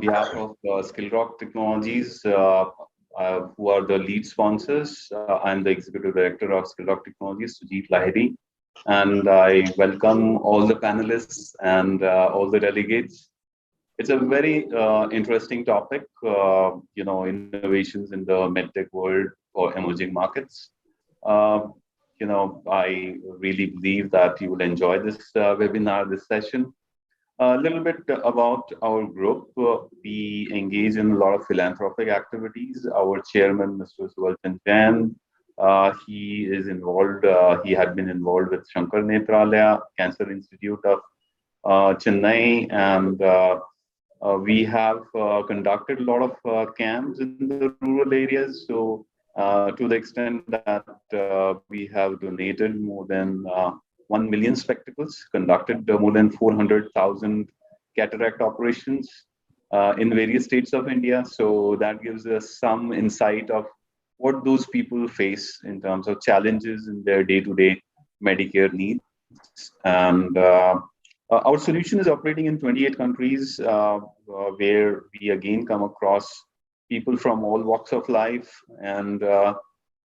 behalf of Skillrock Technologies, who are the lead sponsors. I'm the Executive Director of Skillrock Technologies, Sujit Lahiri, and I welcome all the panelists and all the delegates. It's a very interesting topic, innovations in the MedTech world for emerging markets. I really believe that you will enjoy this webinar, this session. A little bit about our group. We engage in a lot of philanthropic activities. Our chairman, Mr. Suvalchan Jain, he is involved. He had been involved with Shankar Netralaya Cancer Institute of Chennai, and we have conducted a lot of camps in the rural areas. So, to the extent that we have donated more than 1 million spectacles, conducted more than 400,000 cataract operations in various states of India. So that gives us some insight of what those people face in terms of challenges in their day-to-day Medicare needs. And our solution is operating in 28 countries, where we again come across people from all walks of life. And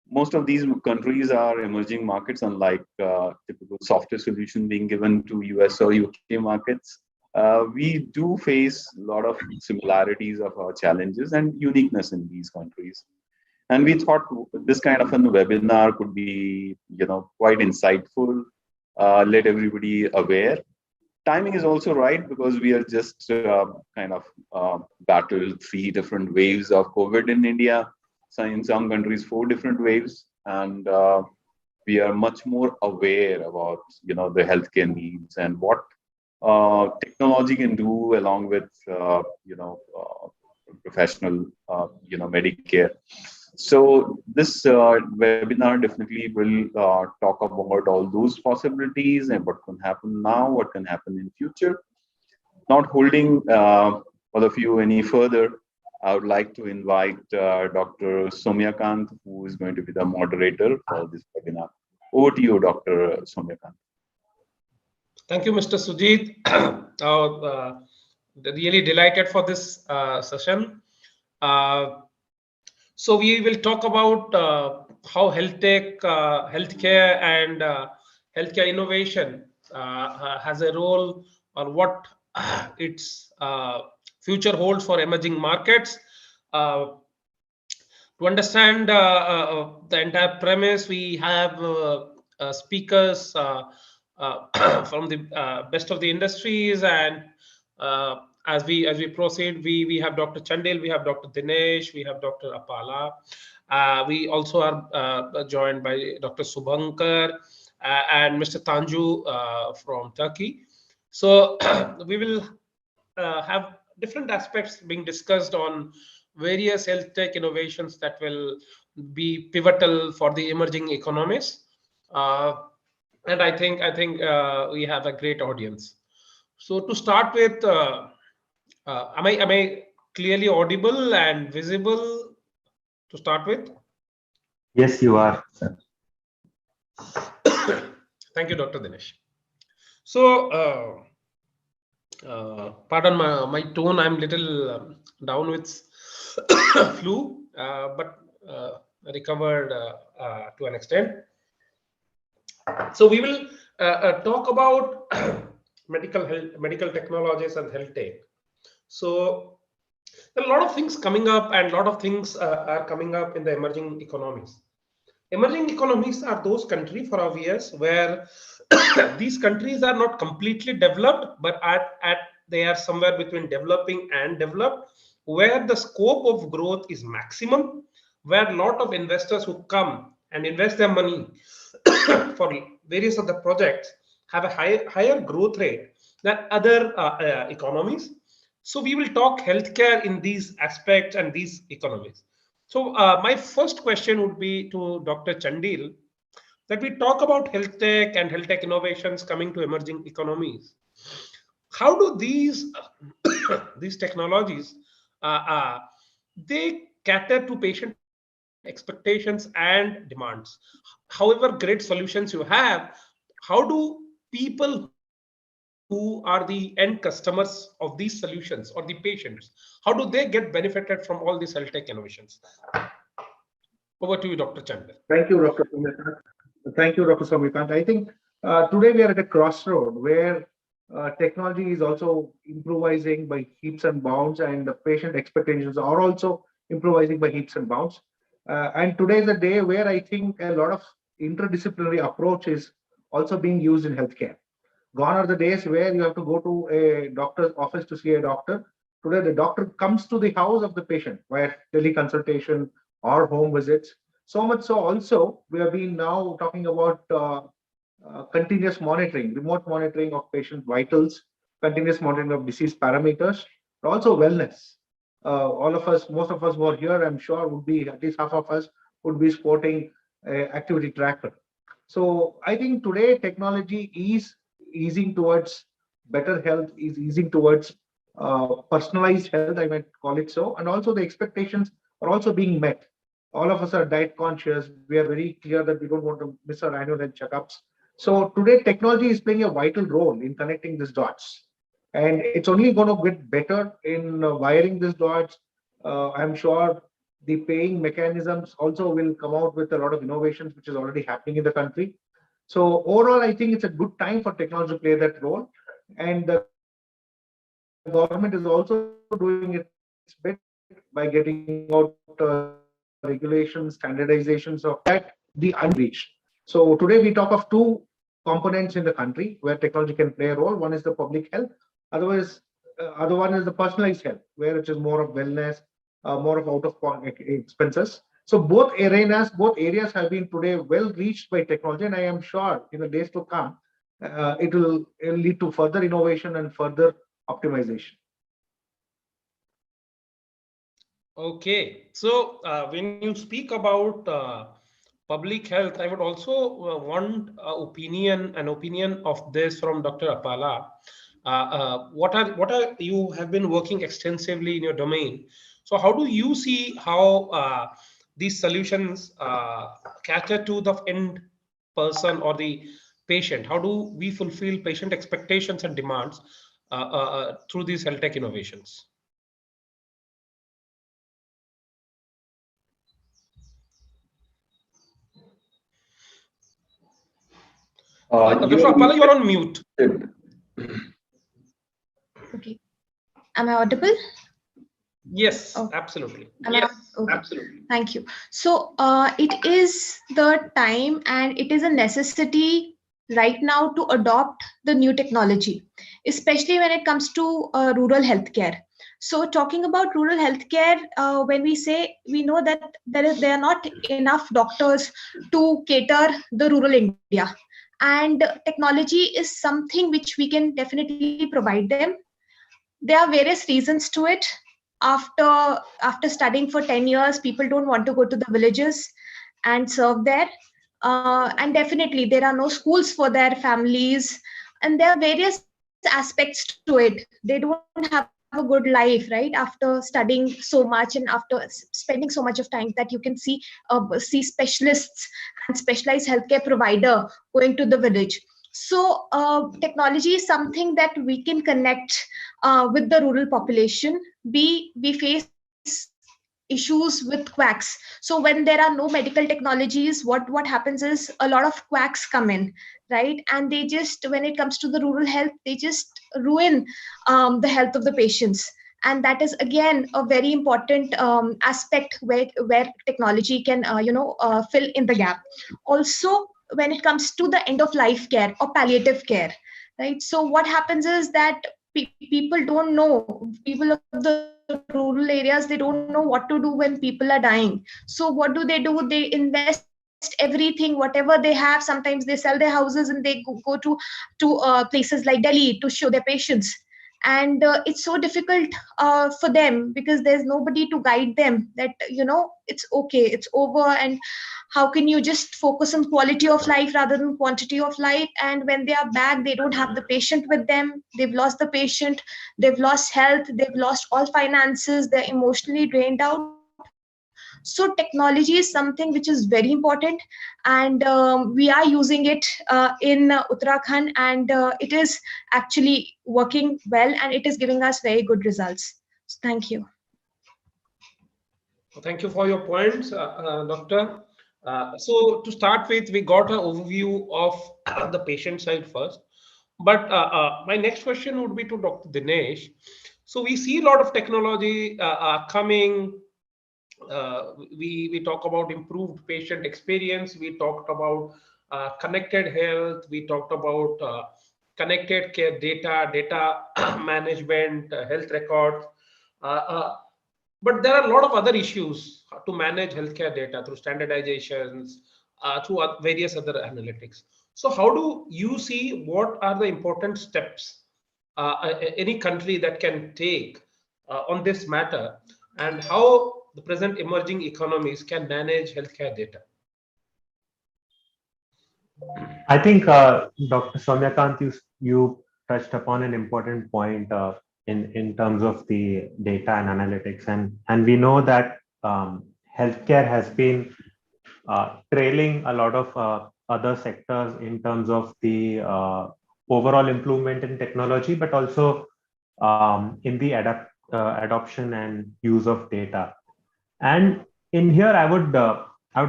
most of these countries are emerging markets, unlike typical software solution being given to US or UK markets. We do face a lot of similarities of our challenges and uniqueness in these countries. And we thought this kind of a webinar could be, quite insightful, let everybody aware. Timing is also right because we are just battled 3 different waves of COVID in India. So in some countries, 4 different waves, and we are much more aware about the healthcare needs and what technology can do along with professional Medicare. So this webinar definitely will talk about all those possibilities and what can happen now, what can happen in future. Not holding all of you any further, I would like to invite Dr. Soumyakant, who is going to be the moderator for this webinar. Over to you, Dr. Soumyakant. Thank you, Mr. Sujit. Really delighted for this session. So we will talk about how healthcare and healthcare innovation has a role, or what its future holds for emerging markets. To understand the entire premise, we have speakers from the best of the industries, and as we proceed, we have Dr. Chandil, we have Dr. Dinesh, we have Dr. Apala. We also are joined by Dr. Subhankar and Mr. Tanju from Turkey. So we will have different aspects being discussed on various health tech innovations that will be pivotal for the emerging economies. And I think we have a great audience. So to start with, am I clearly audible and visible to start with? Yes, you are, sir. Thank you, Dr. Dinesh. So, pardon my tone, I'm little down with flu, but recovered to an extent. So we will talk about medical technologies and health tech. So there are a lot of things coming up, and a lot of things are coming up in the emerging economies. Emerging economies are those countries, for obvious, where these countries are not completely developed, but they are somewhere between developing and developed, where the scope of growth is maximum, where a lot of investors who come and invest their money for various of the projects have a higher growth rate than other economies. So we will talk healthcare in these aspects and these economies. So my first question would be to Dr. Chandil, that we talk about health tech and health tech innovations coming to emerging economies. How do these technologies they cater to patient expectations and demands? However great solutions you have, how do people who are the end customers of these solutions or the patients, how do they get benefited from all these health tech innovations? Over to you, Dr. Chandler. Thank you, Dr. Sumikant. Thank you, Dr. Sumikant. I think today we are at a crossroad where technology is also improvising by heaps and bounds, and the patient expectations are also improvising by heaps and bounds. And today is a day where I think a lot of interdisciplinary approach is also being used in healthcare. Gone are the days where you have to go to a doctor's office to see a doctor. Today, the doctor comes to the house of the patient via teleconsultation or home visits. So much so, also, we have been now talking about continuous monitoring, remote monitoring of patient vitals, continuous monitoring of disease parameters, but also wellness. All of us, most of us who are here, I'm sure, would be, at least half of us, would be sporting activity tracker. So I think today technology is easing towards better health, is easing towards personalized health, I might call it so, and also the expectations are also being met. All of us are diet conscious. We are very clear that we don't want to miss our annual health checkups. So today technology is playing a vital role in connecting these dots, and it's only going to get better in wiring these dots. I'm sure the paying mechanisms also will come out with a lot of innovations, which is already happening in the country. So overall, I think it's a good time for technology to play that role. And the government is also doing its bit by getting out regulations, standardizations of that, the unreached. So today we talk of two components in the country where technology can play a role. One is the public health, otherwise, other one is the personalized health, where it is more of wellness, more of out-of-pocket expenses. So both areas have been today well reached by technology, and I am sure in the days to come, it'll lead to further innovation and further optimization. Okay, so when you speak about public health, I would also want an opinion of this from Dr. Apala. What are you have been working extensively in your domain? So how do you see how these solutions cater to the end person or the patient? How do we fulfill patient expectations and demands through these health tech innovations? Dr. Apala, you are on mute. Okay. Am I audible? Yes, Oh. absolutely. Yes, okay. Absolutely. Thank you. So it is the time and it is a necessity right now to adopt the new technology, especially when it comes to rural healthcare. So talking about rural healthcare, when we say, we know that there are not enough doctors to cater the rural India. And technology is something which we can definitely provide them. There are various reasons to it. After studying for 10 years, people don't want to go to the villages and serve there. And definitely there are no schools for their families, and there are various aspects to it. They don't have a good life, right? After studying so much and after spending so much of time, that you can see specialists and specialized healthcare provider going to the village. So technology is something that we can connect with the rural population. We face issues with quacks. So when there are no medical technologies, what happens is a lot of quacks come in, right? And they just, when it comes to the rural health, they just ruin the health of the patients. And that is again a very important aspect where technology can fill in the gap. Also, when it comes to the end of life care or palliative care, right? So what happens is that people don't know, people of the rural areas, they don't know what to do when people are dying. So what do? They invest everything, whatever they have. Sometimes they sell their houses and they go to places like Delhi to show their patients. And it's so difficult for them because there's nobody to guide them that it's okay, it's over, and how can you just focus on quality of life rather than quantity of life. And when they are back, they don't have the patient with them, they've lost the patient, they've lost health, they've lost all finances, they're emotionally drained out. So So technology is something which is very important, and we are using it in Uttarakhand, and it is actually working well, and it is giving us very good results. So thank you. Thank you for your points, Doctor. So to start with, we got an overview of the patient side first. But my next question would be to Dr. Dinesh. So we see a lot of technology coming. We talk about improved patient experience. We talked about connected health. We talked about connected care data management, health records. But there are a lot of other issues to manage healthcare data through standardizations, through various other analytics. So how do you see what are the important steps any country that can take on this matter, and how the present emerging economies can manage healthcare data? I think, Dr. Soumyakant, you touched upon an important point in terms of the data and analytics, and we know that healthcare has been trailing a lot of other sectors in terms of the overall improvement in technology, but also in the adoption and use of data. And in here, I would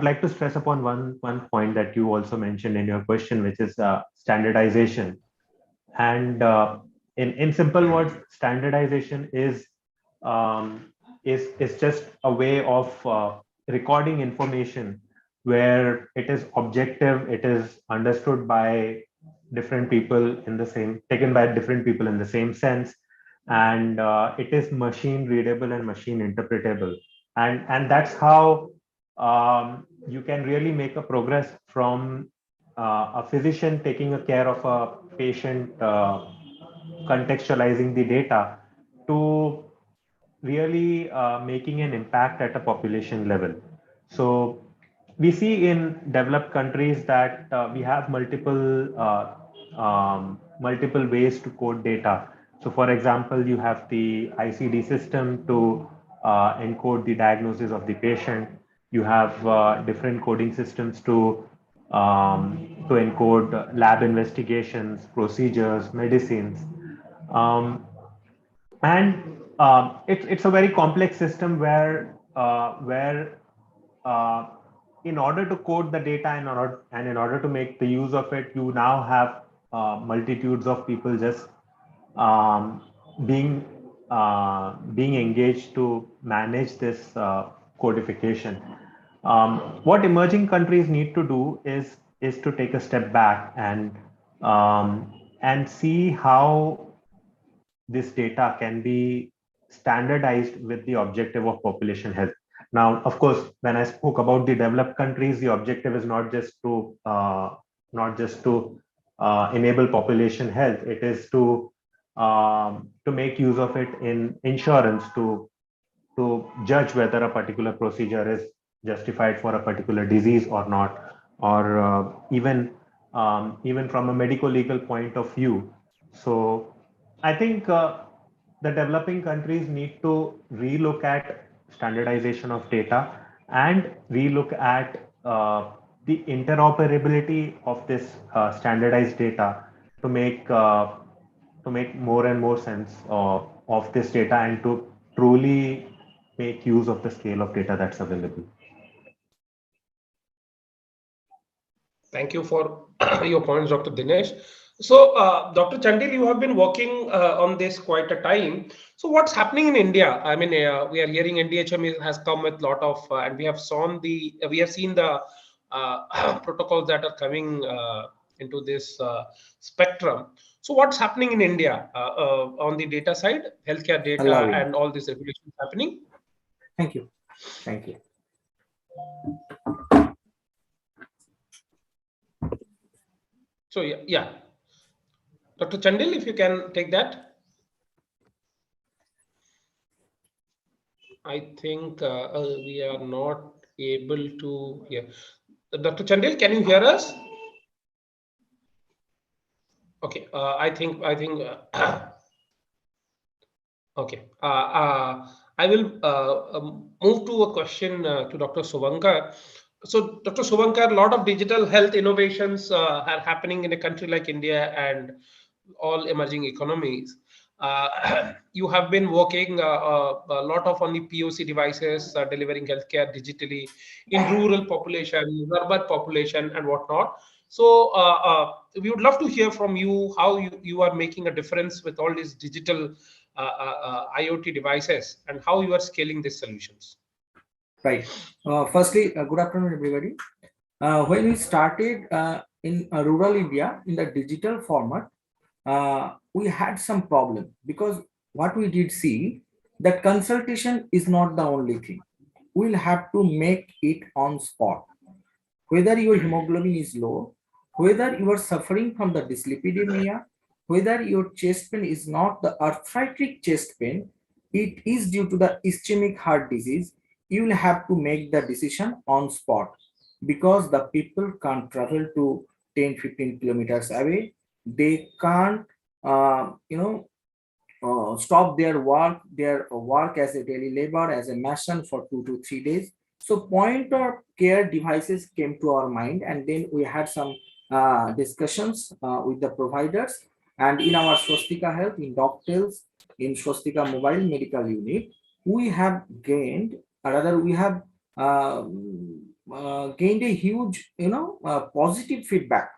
like to stress upon one point that you also mentioned in your question, which is standardization. And in simple words, standardization is just a way of recording information where it is objective, it is understood by different people in the same, taken by different people in the same sense, and it is machine readable and machine interpretable. And that's how you can really make a progress from a physician taking a care of a patient, contextualizing the data, to really making an impact at a population level. So we see in developed countries that we have multiple ways to code data. So for example, you have the ICD system to encode the diagnosis of the patient. You have different coding systems to encode lab investigations, procedures, medicines. And it's a very complex system where in order to code the data and in order to make the use of it, you now have multitudes of people just um, being being engaged to manage this codification. What emerging countries need to do is to take a step back and see how this data can be standardized with the objective of population health. Now, of course, when I spoke about the developed countries, the objective is not just to enable population health. It is to make use of it in insurance, to judge whether a particular procedure is justified for a particular disease or not, or even from a medical legal point of view. So I think the developing countries need to relook at standardization of data and relook at the interoperability of this standardized data to make more and more sense of this data and to truly make use of the scale of data that's available. Thank you for your points, Dr. Dinesh. So, Dr. Chandil, you have been working on this quite a time. So, what's happening in India? I mean, we are hearing NDHM has come with a lot of, and we have seen the protocols that are coming into this spectrum. So, what's happening in India on the data side, healthcare data, and all these regulations happening? Thank you. Thank you. So, yeah. Dr. Chandil, if you can take that. I think we are not able to hear. Dr. Chandil, can you hear us? Okay, I think okay. I will move to a question to Dr. Suvankar. So, Dr. Suvankar, a lot of digital health innovations are happening in a country like India and all emerging economies. You have been working a lot of on the POC devices, delivering healthcare digitally in rural population, urban population, and whatnot. So, we would love to hear from you how you are making a difference with all these digital IoT devices and how you are scaling these solutions. Right. Firstly, good afternoon, everybody. When we started in rural India in the digital format, we had some problem because what we did see that consultation is not the only thing. We'll have to make it on spot. Whether your hemoglobin is low, whether you are suffering from the dyslipidemia, whether your chest pain is not the arthritic chest pain, it is due to the ischemic heart disease, you will have to make the decision on spot because the people can't travel to 10-15 kilometers away. They can't, stop their work as a daily labor, as a mason for 2 to 3 days. So point of care devices came to our mind, and then we had some discussions with the providers. And in our Swastika Health, in doctors, in Swastika Mobile Medical Unit, we have gained, or rather, we have gained a huge, positive feedback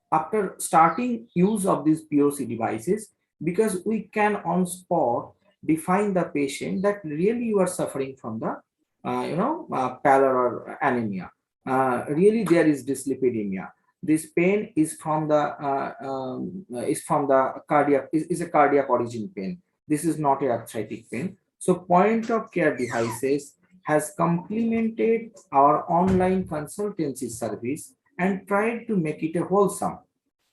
after starting use of these POC devices, because we can on spot define the patient that really you are suffering from the pallor or anemia. Really there is dyslipidemia. This pain is from the cardiac, is a cardiac origin pain. This is not a arthritic pain. So point of care devices has complemented our online consultancy service and tried to make it a wholesome.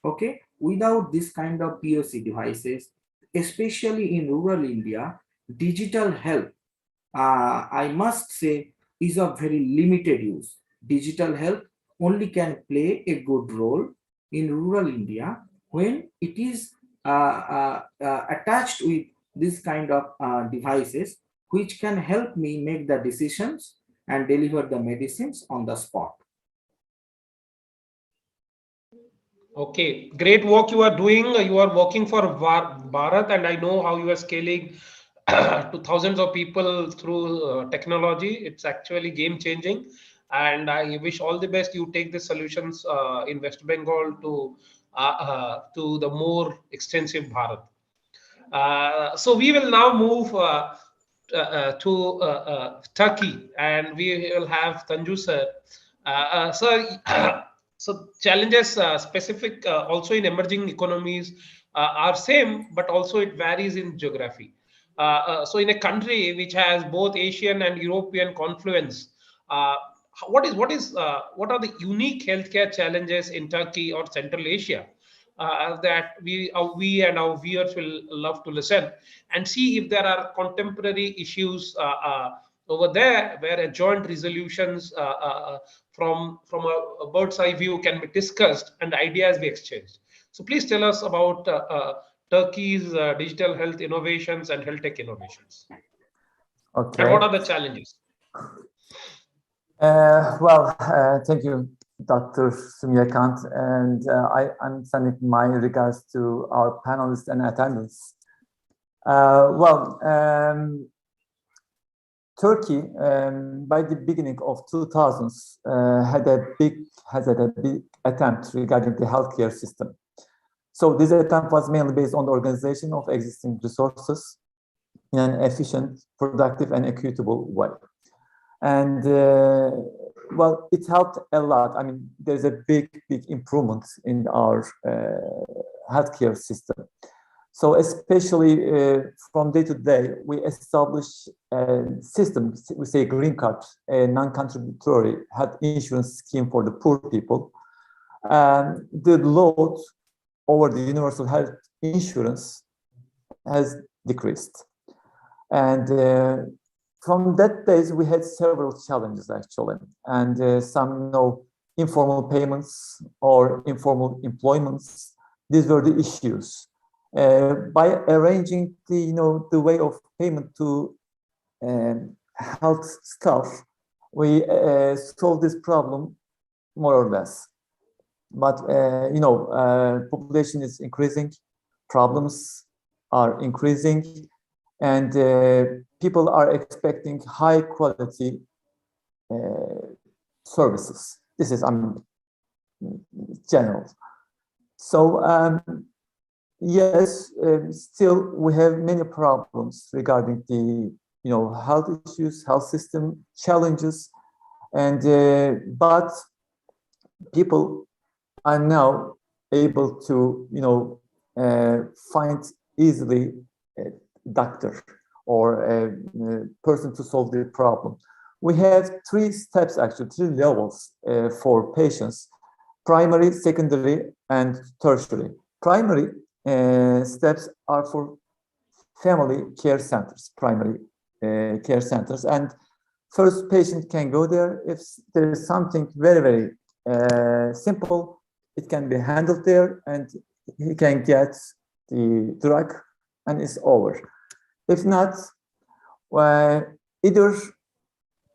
Okay, without this kind of POC devices, especially in rural India, digital health, I must say, is of very limited use. Digital health only can play a good role in rural India when it is attached with this kind of devices, which can help me make the decisions and deliver the medicines on the spot. Okay, great work you are doing. You are working for Bharat, and I know how you are scaling to thousands of people through technology. It's actually game changing, and I wish all the best. You take the solutions in West Bengal to the more extensive Bharat. So we will now move to Turkey, and we will have Tanju sir. Sir, so challenges specific also in emerging economies are same, but also it varies in geography. So in a country which has both Asian and European confluence, what are the unique healthcare challenges in Turkey or Central Asia that we and our viewers will love to listen and see if there are contemporary issues over there where a joint resolutions from a bird's eye view can be discussed and ideas be exchanged. So please tell us about Turkey's digital health innovations and health tech innovations. Okay. And what are the challenges? Thank you, Dr. Suryakant, and I'm sending my regards to our panelists and attendants. Turkey, by the beginning of 2000s, had a big attempt regarding the healthcare system. So this attempt was mainly based on the organization of existing resources in an efficient, productive, and equitable way. And it helped a lot. I mean, there's a big improvement in our healthcare system. So especially from day to day, we establish a system, we say green card, a non-contributory health insurance scheme for the poor people. And the load over the universal health insurance has decreased. And from that days, we had several challenges actually, and some informal payments or informal employments. These were the issues. By arranging the way of payment to health staff, we solve this problem more or less. But population is increasing, problems are increasing, and people are expecting high quality services. This is general. So yes, still we have many problems regarding the health issues, health system challenges, and but people are now able to find easily a doctor or a person to solve the problem. We have 3 steps, actually 3 levels for patients: primary, secondary, and tertiary. Primary steps are for family care centers, primary care centers, and first patient can go there if there is something very, very simple. It can be handled there, and he can get the drug, and it's over. If not, either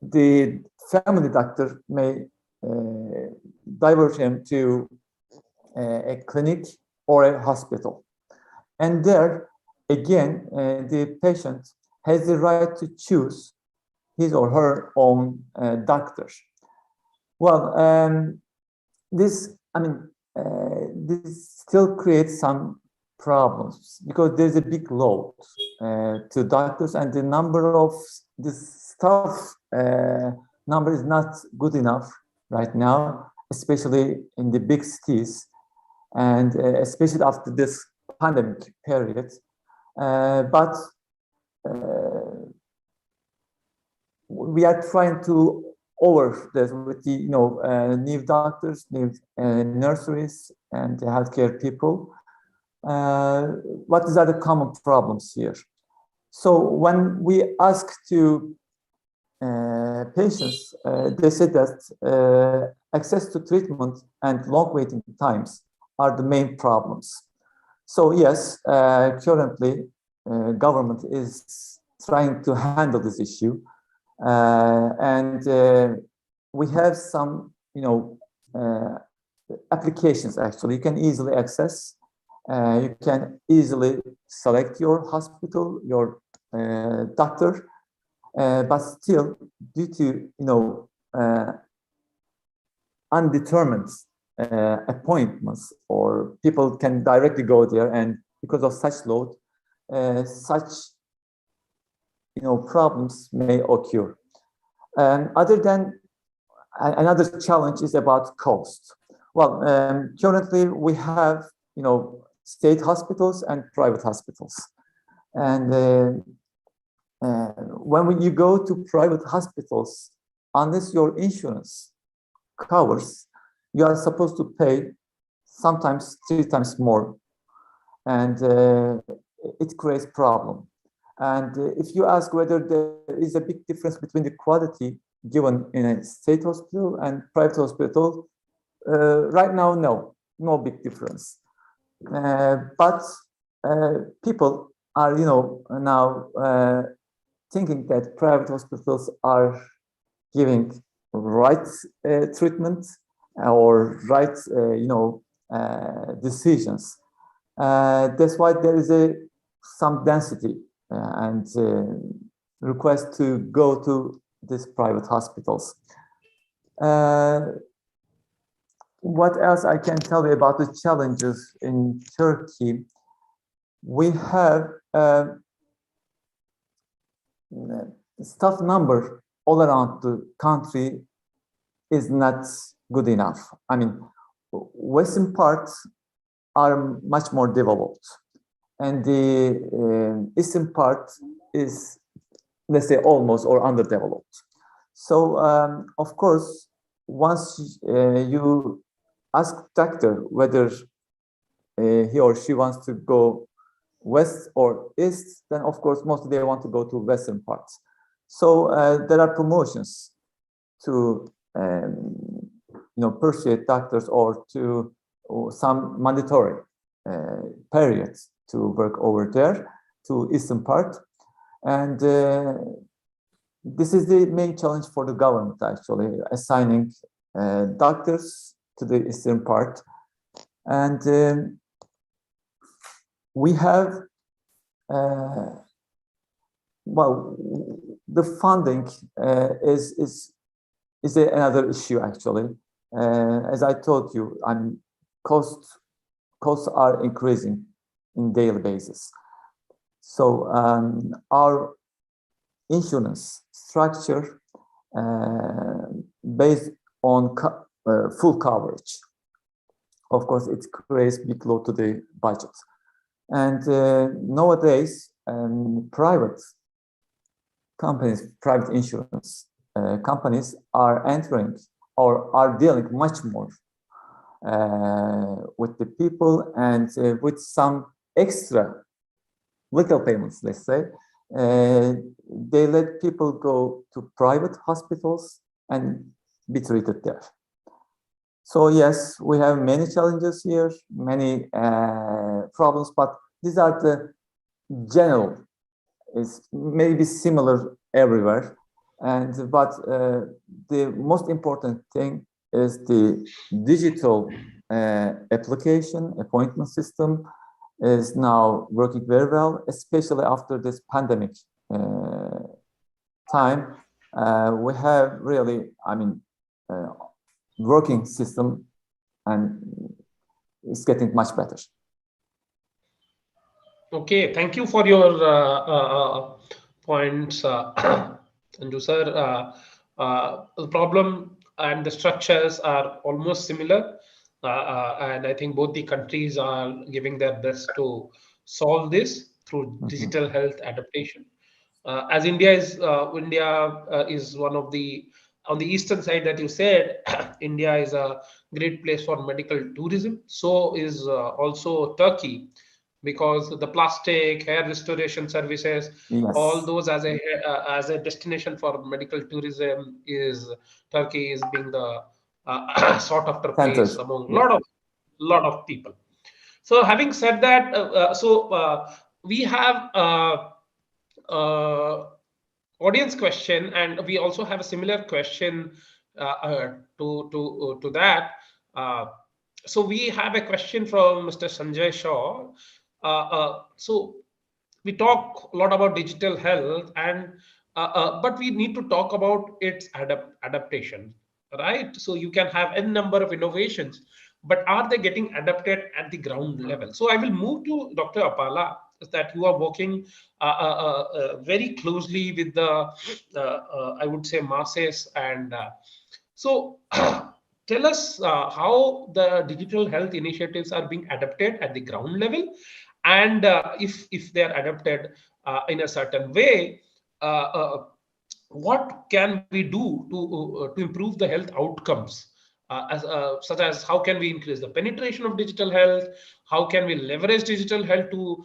the family doctor may divert him to a clinic or a hospital. And there, again, the patient has the right to choose his or her own doctor. Well, this still creates some problems because there's a big load to doctors, and the number of the staff number is not good enough right now, especially in the big cities, and especially after this pandemic period. But we are trying to over this with the new doctors, new nurseries, and healthcare people. What are the common problems here? So when we ask to patients, they said that access to treatment and long waiting times are the main problems. So yes, currently government is trying to handle this issue. And we have some, applications actually you can easily access. You can easily select your hospital, your doctor, but still, due to undetermined appointments, or people can directly go there, and because of such load, such problems may occur. Another challenge is about cost. Well, currently we have state hospitals and private hospitals, and when you go to private hospitals, unless your insurance covers, you are supposed to pay sometimes 3 times more, and it creates problem. And if you ask whether there is a big difference between the quality given in a state hospital and private hospital, right now, no big difference. But people are, now thinking that private hospitals are giving right treatment or right, decisions. That's why there is some density and request to go to these private hospitals. What else I can tell you about the challenges in Turkey? We have staff number all around the country is not good enough. I mean, western parts are much more developed, and the eastern part is, let's say, almost or underdeveloped. So, of course, once you ask doctor whether he or she wants to go west or east, then of course mostly they want to go to western parts. So there are promotions to persuade doctors, or to some mandatory periods to work over there to eastern part, and this is the main challenge for the government, actually, assigning doctors to the eastern part. And we have, well, the funding is another issue, actually. As I told you, costs are increasing in daily basis. So our insurance structure based on full coverage. Of course, it creates big load to the budget. And nowadays, private companies, private insurance companies are entering or are dealing much more with the people, and with some extra legal payments, let's say. They let people go to private hospitals and be treated there. So yes, we have many challenges here, many problems, but these are the general. It's maybe similar everywhere, but the most important thing is the digital application appointment system is now working very well, especially after this pandemic time. We have really, working system, and it's getting much better. Okay, thank you for your points, Sanju sir. The problem and the structures are almost similar, and I think both the countries are giving their best to solve this through digital health adaptation. As India is one of the, on the eastern side that you said, India is a great place for medical tourism. So is also Turkey, because the plastic, hair restoration services, Yes. all those as a destination for medical tourism, is Turkey is being the sought after place among lot of people. So having said that, we have audience question, and we also have a similar question to that. So we have a question from Mr. Sanjay Shaw. So we talk a lot about digital health, and but we need to talk about its adaptation, right? So you can have n number of innovations, but are they getting adapted at the ground level? So I will move to Dr. Apala, that you are working very closely with the I would say masses, and so tell us how the digital health initiatives are being adapted at the ground level, and if they are adapted in a certain way, what can we do to improve the health outcomes, such as how can we increase the penetration of digital health, how can we leverage digital health to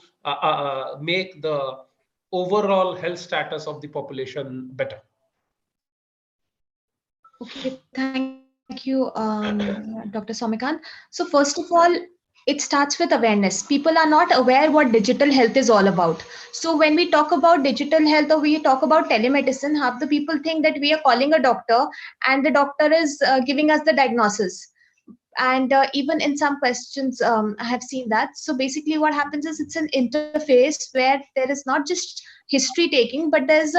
make the overall health status of the population better? Okay, thank you, Dr. Somikant. So first of all, it starts with awareness. People are not aware what digital health is all about. So when we talk about digital health or we talk about telemedicine, half the people think that we are calling a doctor and the doctor is giving us the diagnosis. And even in some questions, I have seen that. So basically what happens is it's an interface where there is not just history taking, but there is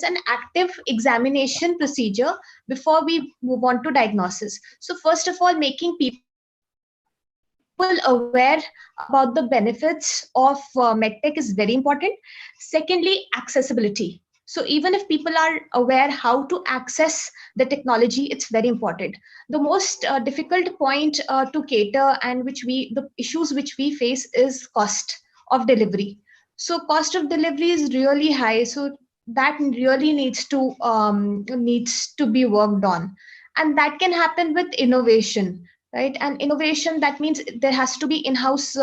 an active examination procedure before we move on to diagnosis. So first of all, making people aware about the benefits of MedTech is very important. Secondly, accessibility. So even if people are aware how to access the technology, it's very important. The most difficult point to cater, and the issues which we face, is cost of delivery. So cost of delivery is really high. So that really needs to be worked on, and that can happen with innovation, right? And innovation, that means there has to be in-house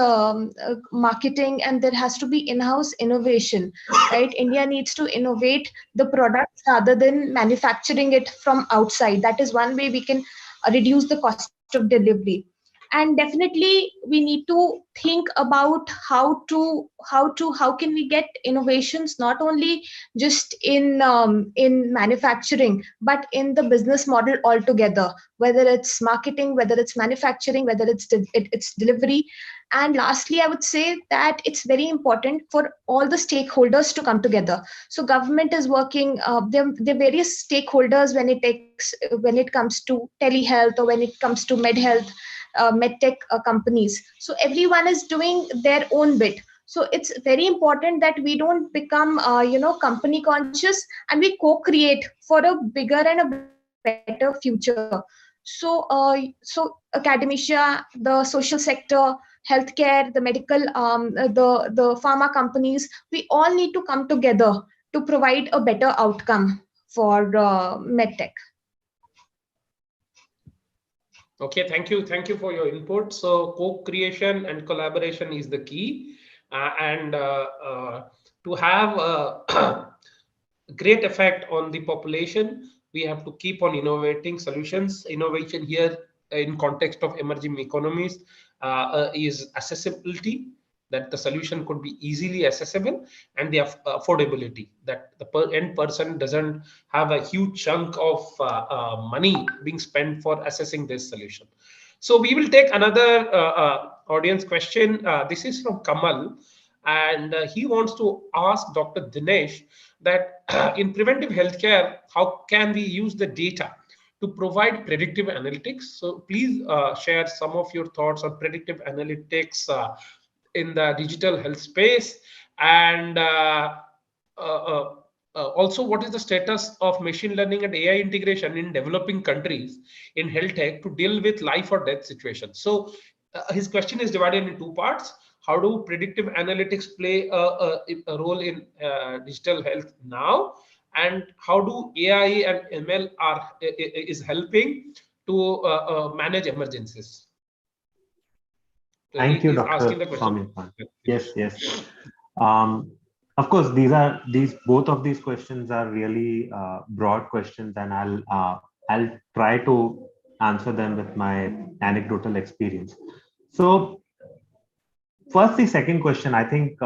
marketing, and there has to be in-house innovation, right? India needs to innovate the products rather than manufacturing it from outside. That is one way we can reduce the cost of delivery. And definitely we need to think about how can we get innovations not only just in manufacturing but in the business model altogether, whether it's marketing, whether it's manufacturing, whether it's delivery. And lastly, I would say that it's very important for all the stakeholders to come together. So government is working, there are various stakeholders when it comes to telehealth or when it comes to MedTech companies. So everyone is doing their own bit. So it's very important that we don't become, company conscious, and we co-create for a bigger and a better future. So academia, the social sector, healthcare, the medical, the pharma companies, we all need to come together to provide a better outcome for MedTech. Okay, thank you for your input. So co-creation and collaboration is the key, and to have a great effect on the population, we have to keep on innovating solutions. Innovation here in context of emerging economies is accessibility, that the solution could be easily accessible, and the affordability, that the end person doesn't have a huge chunk of money being spent for assessing this solution. So we will take another audience question. This is from Kamal, and he wants to ask Dr. Dinesh that in preventive healthcare, how can we use the data to provide predictive analytics? So please share some of your thoughts on predictive analytics in the digital health space, and also what is the status of machine learning and AI integration in developing countries in health tech to deal with life or death situations. So his question is divided in two parts. How do predictive analytics play a role in digital health now, and how do AI and ML is helping to manage emergencies? Thank you, He's Dr. asking the question. Soumyakanth. Yes. Of course, both of these questions are really broad questions, and I'll try to answer them with my anecdotal experience. So, first, the second question, I think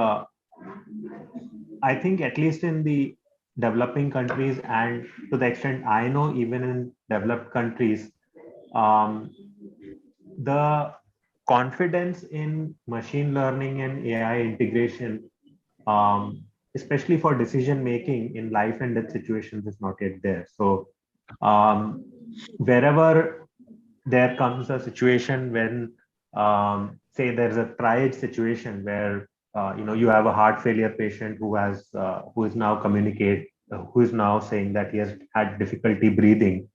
at least in the developing countries, and to the extent I know, even in developed countries, the confidence in machine learning and AI integration, especially for decision making in life and death situations, is not yet there. So wherever there comes a situation when, say, there's a triage situation where you have a heart failure patient who is now saying that he has had difficulty breathing.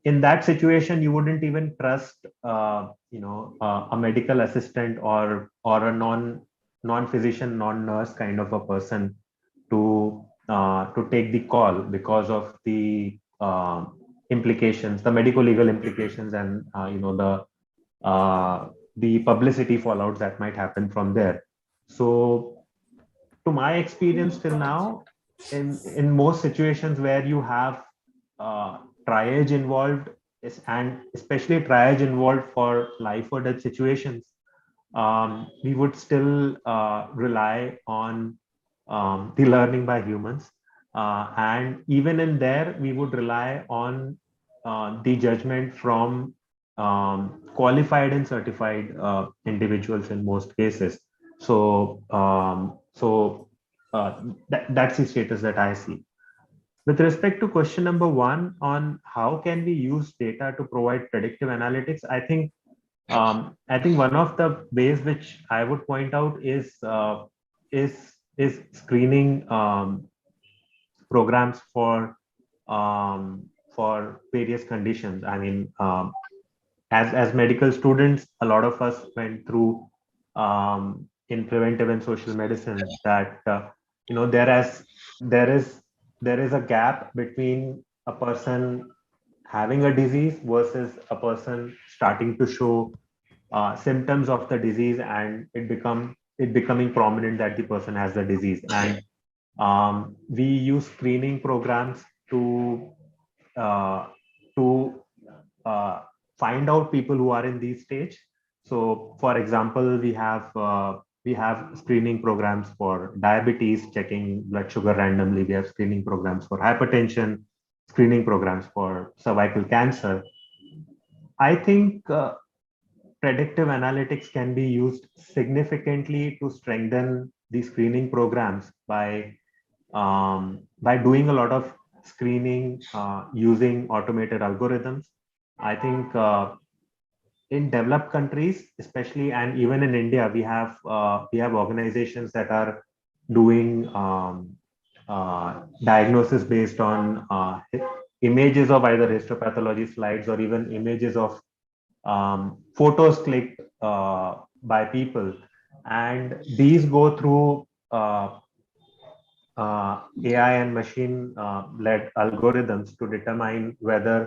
In that situation, you wouldn't even trust, a medical assistant or a non-physician, non-nurse kind of a person to take the call because of the implications, the medico-legal implications, and the publicity fallouts that might happen from there. So, to my experience till now, in most situations where you have triage involved, and especially triage involved for life or death situations, we would still rely on the learning by humans. And even in there, we would rely on the judgment from qualified and certified individuals in most cases. So, that's the status that I see. With respect to question number one on how can we use data to provide predictive analytics, I think one of the ways which I would point out is screening programs for various conditions. I mean, as medical students, a lot of us went through in preventive and social medicine that there is a gap between a person having a disease versus a person starting to show symptoms of the disease, and it becoming prominent that the person has the disease. And we use screening programs to find out people who are in these stage. So for example, we have screening programs for diabetes, checking blood sugar randomly. We have screening programs for hypertension, screening programs for cervical cancer. I think predictive analytics can be used significantly to strengthen the screening programs by doing a lot of screening using automated algorithms. I think in developed countries, especially, and even in India, we have organizations that are doing diagnosis based on images of either histopathology slides or even images of photos clicked by people, and these go through AI and machine led algorithms to determine whether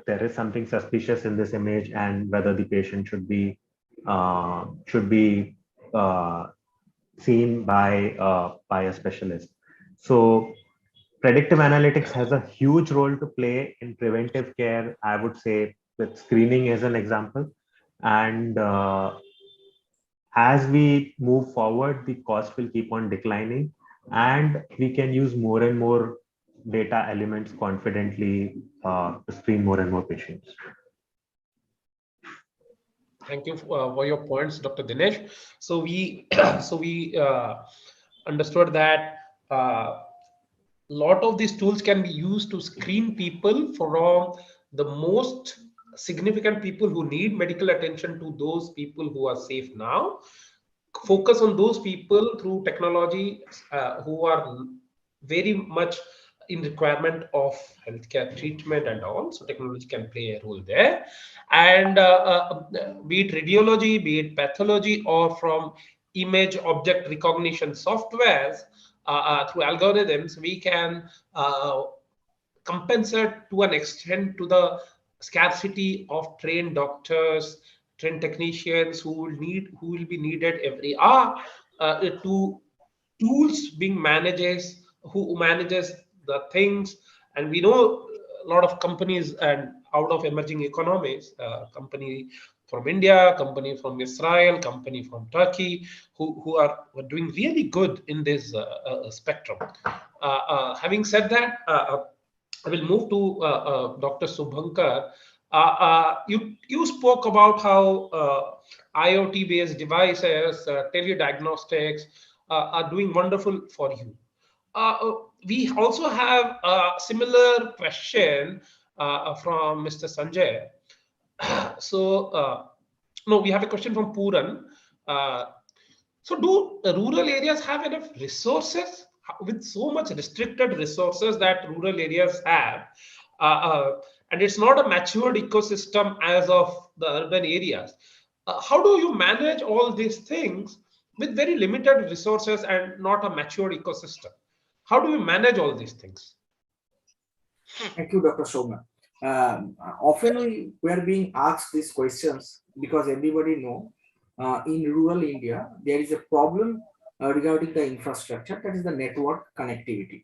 there is something suspicious in this image and whether the patient should be seen by a specialist. So predictive analytics has a huge role to play in preventive care, I would say, with screening as an example. And as we move forward, the cost will keep on declining, and we can use more and more data elements confidently to screen more and more patients. Thank you for your points, Dr. Dinesh. So we understood that a lot of these tools can be used to screen people from the most significant people who need medical attention to those people who are safe now. Focus on those people through technology who are very much in requirement of healthcare treatment and all. So technology can play a role there. And be it radiology, be it pathology, or from image object recognition softwares, through algorithms, we can compensate to an extent to the scarcity of trained doctors, trained technicians who will be needed every hour, to tools being manages who manages the things. And we know a lot of companies and out of emerging economies, company from India, company from Israel, company from Turkey, who are doing really good in this spectrum. Having said that, I will move to Dr. Subhankar. You spoke about how IoT-based devices, telediagnostics are doing wonderful for you. We also have a similar question from Mr. Sanjay. So, no, we have a question from Puran. So do rural areas have enough resources? With so much restricted resources that rural areas have, and it's not a matured ecosystem as of the urban areas. How do you manage all these things with very limited resources and not a matured ecosystem? How do you manage all these things? Thank you, Dr. Soumya. Often we are being asked these questions because everybody know in rural India there is a problem regarding the infrastructure, that is the network connectivity.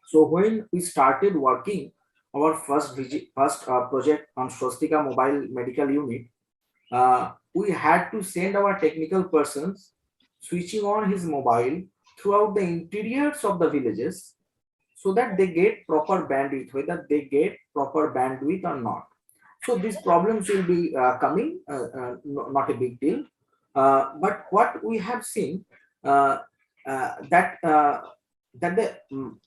So when we started working our first project on Swastika Mobile Medical Unit, we had to send our technical persons switching on his mobile throughout the interiors of the villages so that they get proper bandwidth, whether they get proper bandwidth or not. So these problems will be coming, not a big deal. But what we have seen that the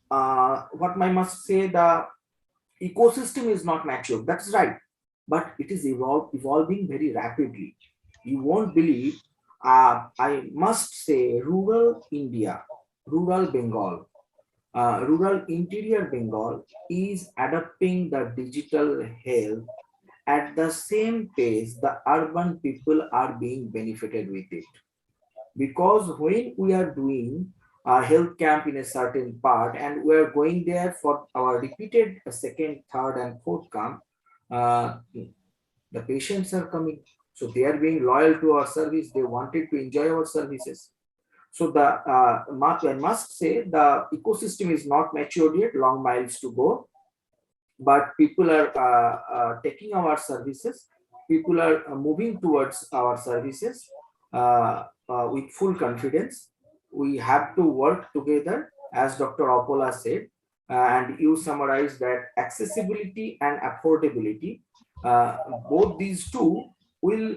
what I must say, the ecosystem is not mature. That's right, but it is evolving very rapidly. You won't believe. I must say, rural India, rural Bengal, rural interior Bengal is adopting the digital health at the same pace the urban people are being benefited with it. Because when we are doing a health camp in a certain part and we are going there for our repeated second, third, and fourth camp, the patients are coming. So they are being loyal to our service. They wanted to enjoy our services. So I must say the ecosystem is not matured yet, long miles to go. but people are taking our services. People are moving towards our services with full confidence. We have to work together, as Dr. Opola said, and you summarized that accessibility and affordability, both these two will,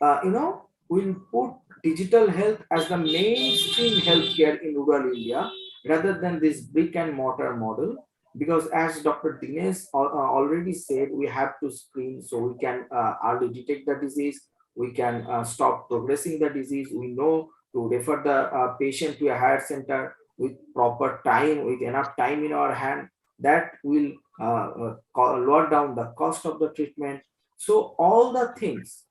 will put digital health as the mainstream healthcare in rural India rather than this brick and mortar model. Because as Dr. Dinesh already said, we have to screen so we can early detect the disease, we can stop progressing the disease, we know to refer the patient to a higher center with proper time, with enough time in our hand, that will lower down the cost of the treatment. So all the things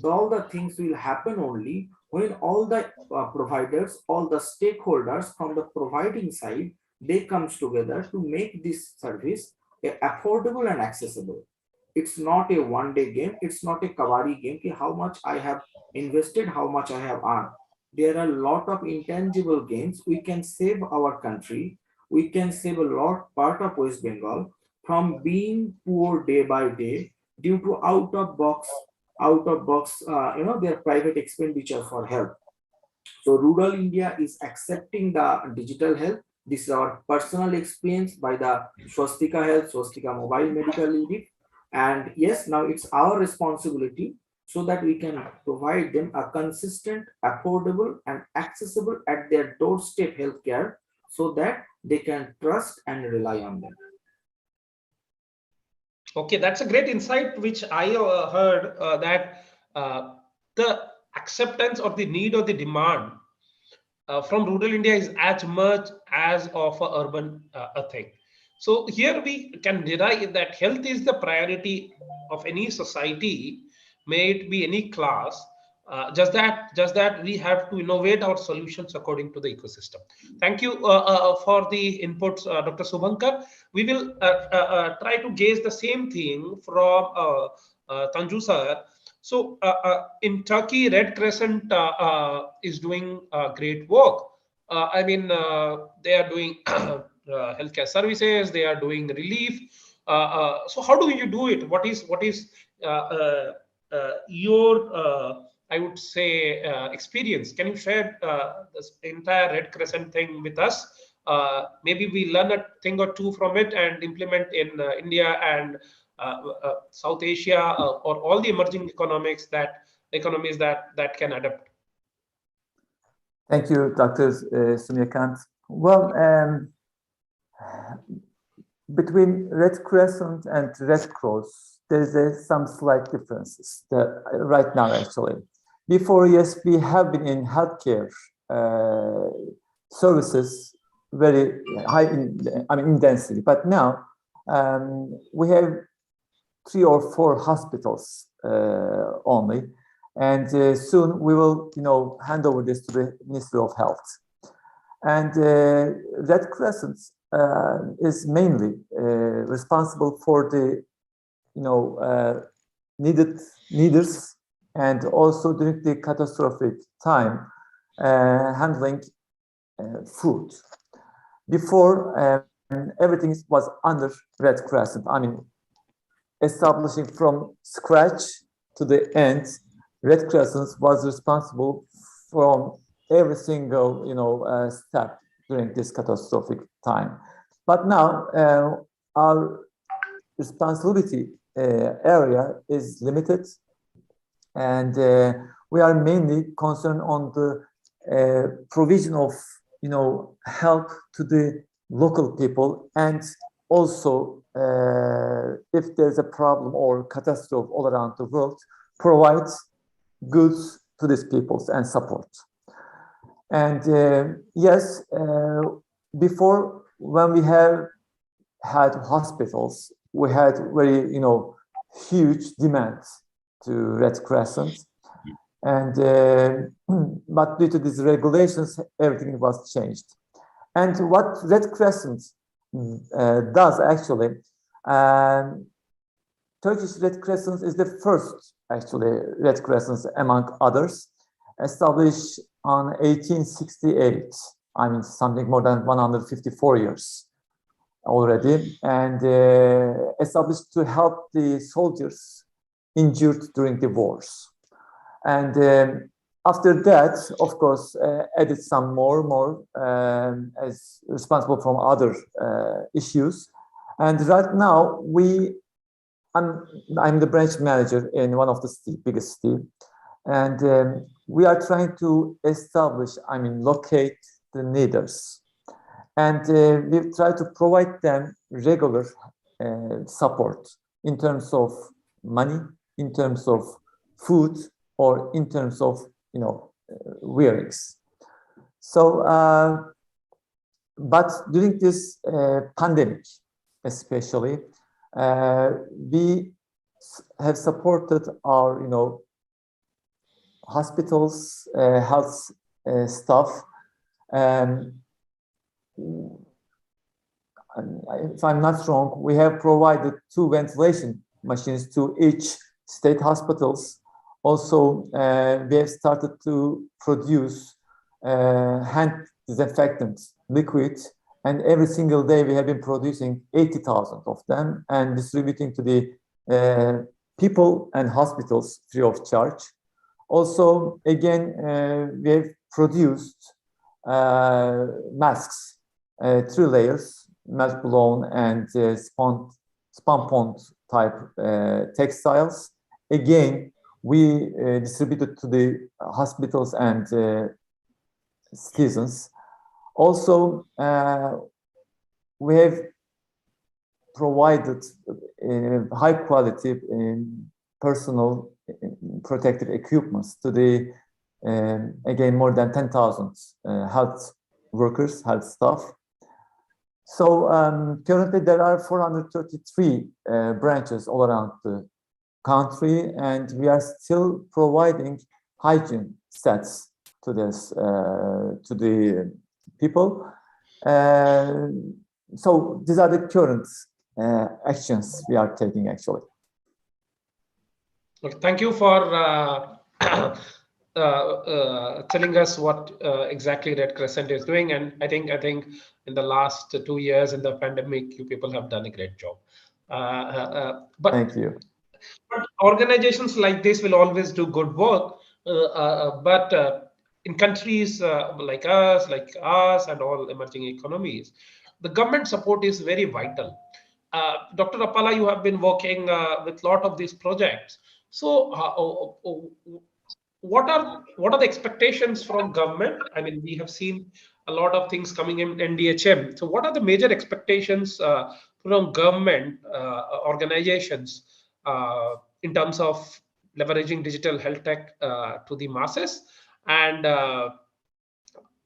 will happen only when all the providers, all the stakeholders from the providing side, they comes together to make this service affordable and accessible. It's not a one-day game. It's not a kabaddi game. How much I have invested, how much I have earned. There are a lot of intangible gains. We can save our country. We can save a lot part of West Bengal from being poor day by day due to their private expenditure for health. So rural India is accepting the digital health. This is our personal experience by the Swastika Health, Swastika Mobile Medical Unit. And yes, now it's our responsibility so that we can provide them a consistent, affordable, and accessible at their doorstep healthcare so that they can trust and rely on them. Okay, that's a great insight, which I heard that the acceptance or the need or the demand from rural India is as much as of a urban a thing. So here we can derive that health is the priority of any society, may it be any class. Just that we have to innovate our solutions according to the ecosystem. Thank you for the inputs, Dr. Subhankar. We will try to gauge the same thing from Tanju sir. So in Turkey, Red Crescent is doing great work. I mean, they are doing healthcare services. They are doing relief. So how do you do it? What is your I would say experience? Can you share this entire Red Crescent thing with us? Maybe we learn a thing or two from it and implement in India and South Asia or all the emerging economies that can adapt. Thank you, Dr. Suryakant. Well, between Red Crescent and Red Cross, there's some slight differences right now, actually. Before, yes, we have been in healthcare services very high in density, but now we have 3 or 4 hospitals only, and soon we will, hand over this to the Ministry of Health. And Red Crescent is mainly responsible for the, needers, and also during the catastrophic time, handling food. Before, everything was under Red Crescent. I mean, establishing from scratch to the end, Red Crescent was responsible from every single, step during this catastrophic time. But now our responsibility area is limited, and we are mainly concerned on the provision of, help to the local people, and also if there's a problem or catastrophe all around the world, provides goods to these peoples and support. And yes, before, when we have had hospitals, we had very, huge demands to Red Crescent, and but due to these regulations, everything was changed. And what Red Crescent does actually, Turkish Red Crescent is the first, actually, Red Crescent among others, established on 1868. I mean, something more than 154 years. already, and established to help the soldiers injured during the wars. And after that, of course, added some more as responsible from other issues. And right now, I'm the branch manager in one of the biggest city, and we are trying to establish, locate the leaders, and we try to provide them regular support in terms of money, in terms of food, or in terms of wearings. So, but during this pandemic, especially, we have supported our hospitals, health staff. If I'm not wrong, we have provided 2 ventilation machines to each state hospitals. Also, we have started to produce hand disinfectant liquid, and every single day we have been producing 80,000 of them and distributing to the people and hospitals free of charge. Also, again, we have produced masks, 3 layers, melt blown and spun type textiles. Again, we distributed to the hospitals and citizens. Also, we have provided high quality personal protective equipments to the, again, more than 10,000 health workers, health staff. So currently there are 433 branches all around the country, and we are still providing hygiene sets to the people. So these are the current actions we are taking, actually. Okay, thank you for telling us what exactly Red Crescent is doing, and I think in the last 2 years in the pandemic, you people have done a great job. But thank you. But organizations like this will always do good work, but in countries like us, and all emerging economies, the government support is very vital. Dr. Appala, you have been working with a lot of these projects. So, what are the expectations from government? I mean, we have seen a lot of things coming in NDHM. So, what are the major expectations from government organizations in terms of leveraging digital health tech to the masses, and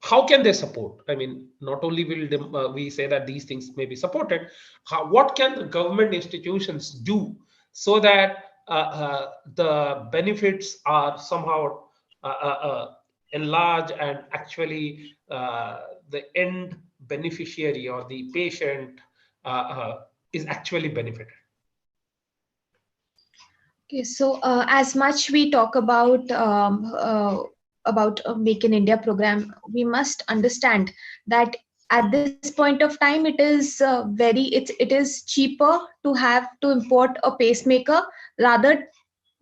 how can they support? I mean, not only will we say that these things may be supported, what can the government institutions do so that the benefits are somehow enlarged, and actually the end beneficiary or the patient is actually benefited? Okay, so as much we talk about Make in India program, we must understand that at this point of time, it is it is cheaper to import a pacemaker rather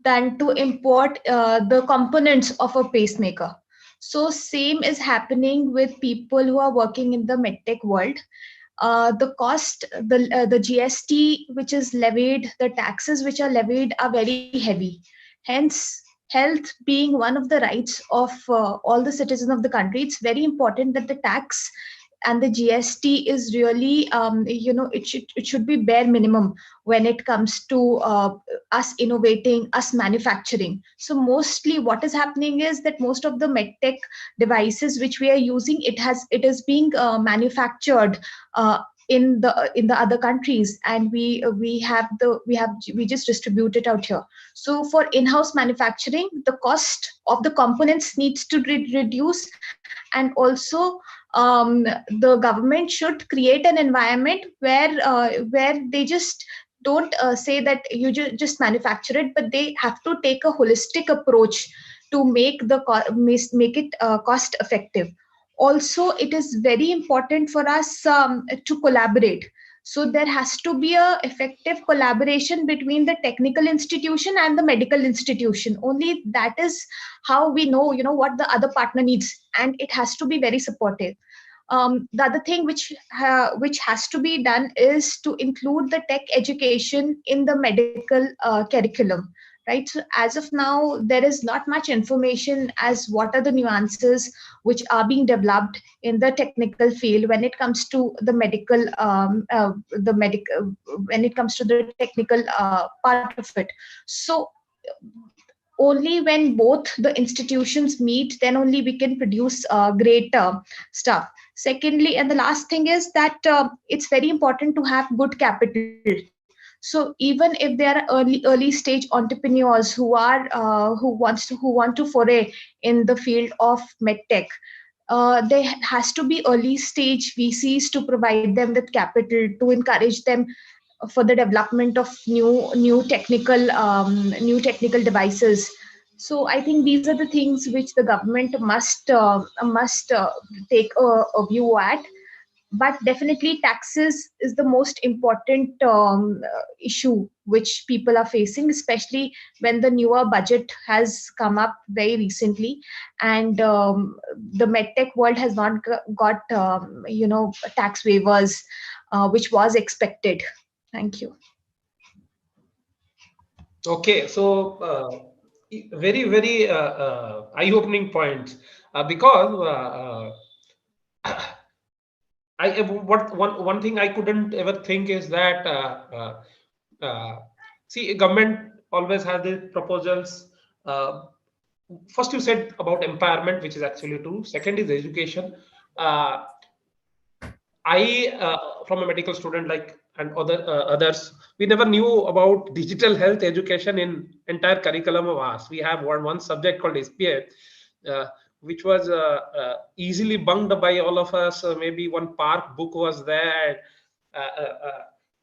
than to import the components of a pacemaker. So same is happening with people who are working in the MedTech world. The cost, the GST which is levied, the taxes which are levied are very heavy. Hence, health being one of the rights of all the citizens of the country, it's very important that the tax and the GST is really, it should be bare minimum when it comes to us innovating, us manufacturing. So mostly what is happening is that most of the medtech devices which we are using, it is being manufactured in the other countries, and we just distribute it out here. So for in-house manufacturing, the cost of the components needs to reduce, and also the government should create an environment where they just don't say that you just manufacture it, but they have to take a holistic approach to make it cost effective. Also, it is very important for us to collaborate. So there has to be a effective collaboration between the technical institution and the medical institution. Only that is how we know, what the other partner needs, and it has to be very supportive. The other thing which has to be done is to include the tech education in the medical curriculum, right? So as of now, there is not much information as what are the nuances which are being developed in the technical field when it comes to the medical when it comes to the technical part of it. So only when both the institutions meet, then only we can produce great stuff. Secondly, and the last thing is that it's very important to have good capital. So even if there are early stage entrepreneurs who want to foray in the field of medtech, there has to be early stage VCs to provide them with capital to encourage them for the development of new technical devices. So I think these are the things which the government must take a view at. But definitely taxes is the most important issue which people are facing, especially when the newer budget has come up very recently, and the medtech world has not got tax waivers which was expected. Thank you. Okay, so very, very eye-opening points, because one thing I couldn't ever think is that see, government always has the proposals. First, you said about empowerment, which is actually true. Second is education. From a medical student like and others, we never knew about digital health education in entire curriculum of ours. We have one subject called SPA, which was easily bunked by all of us. Maybe one park book was there.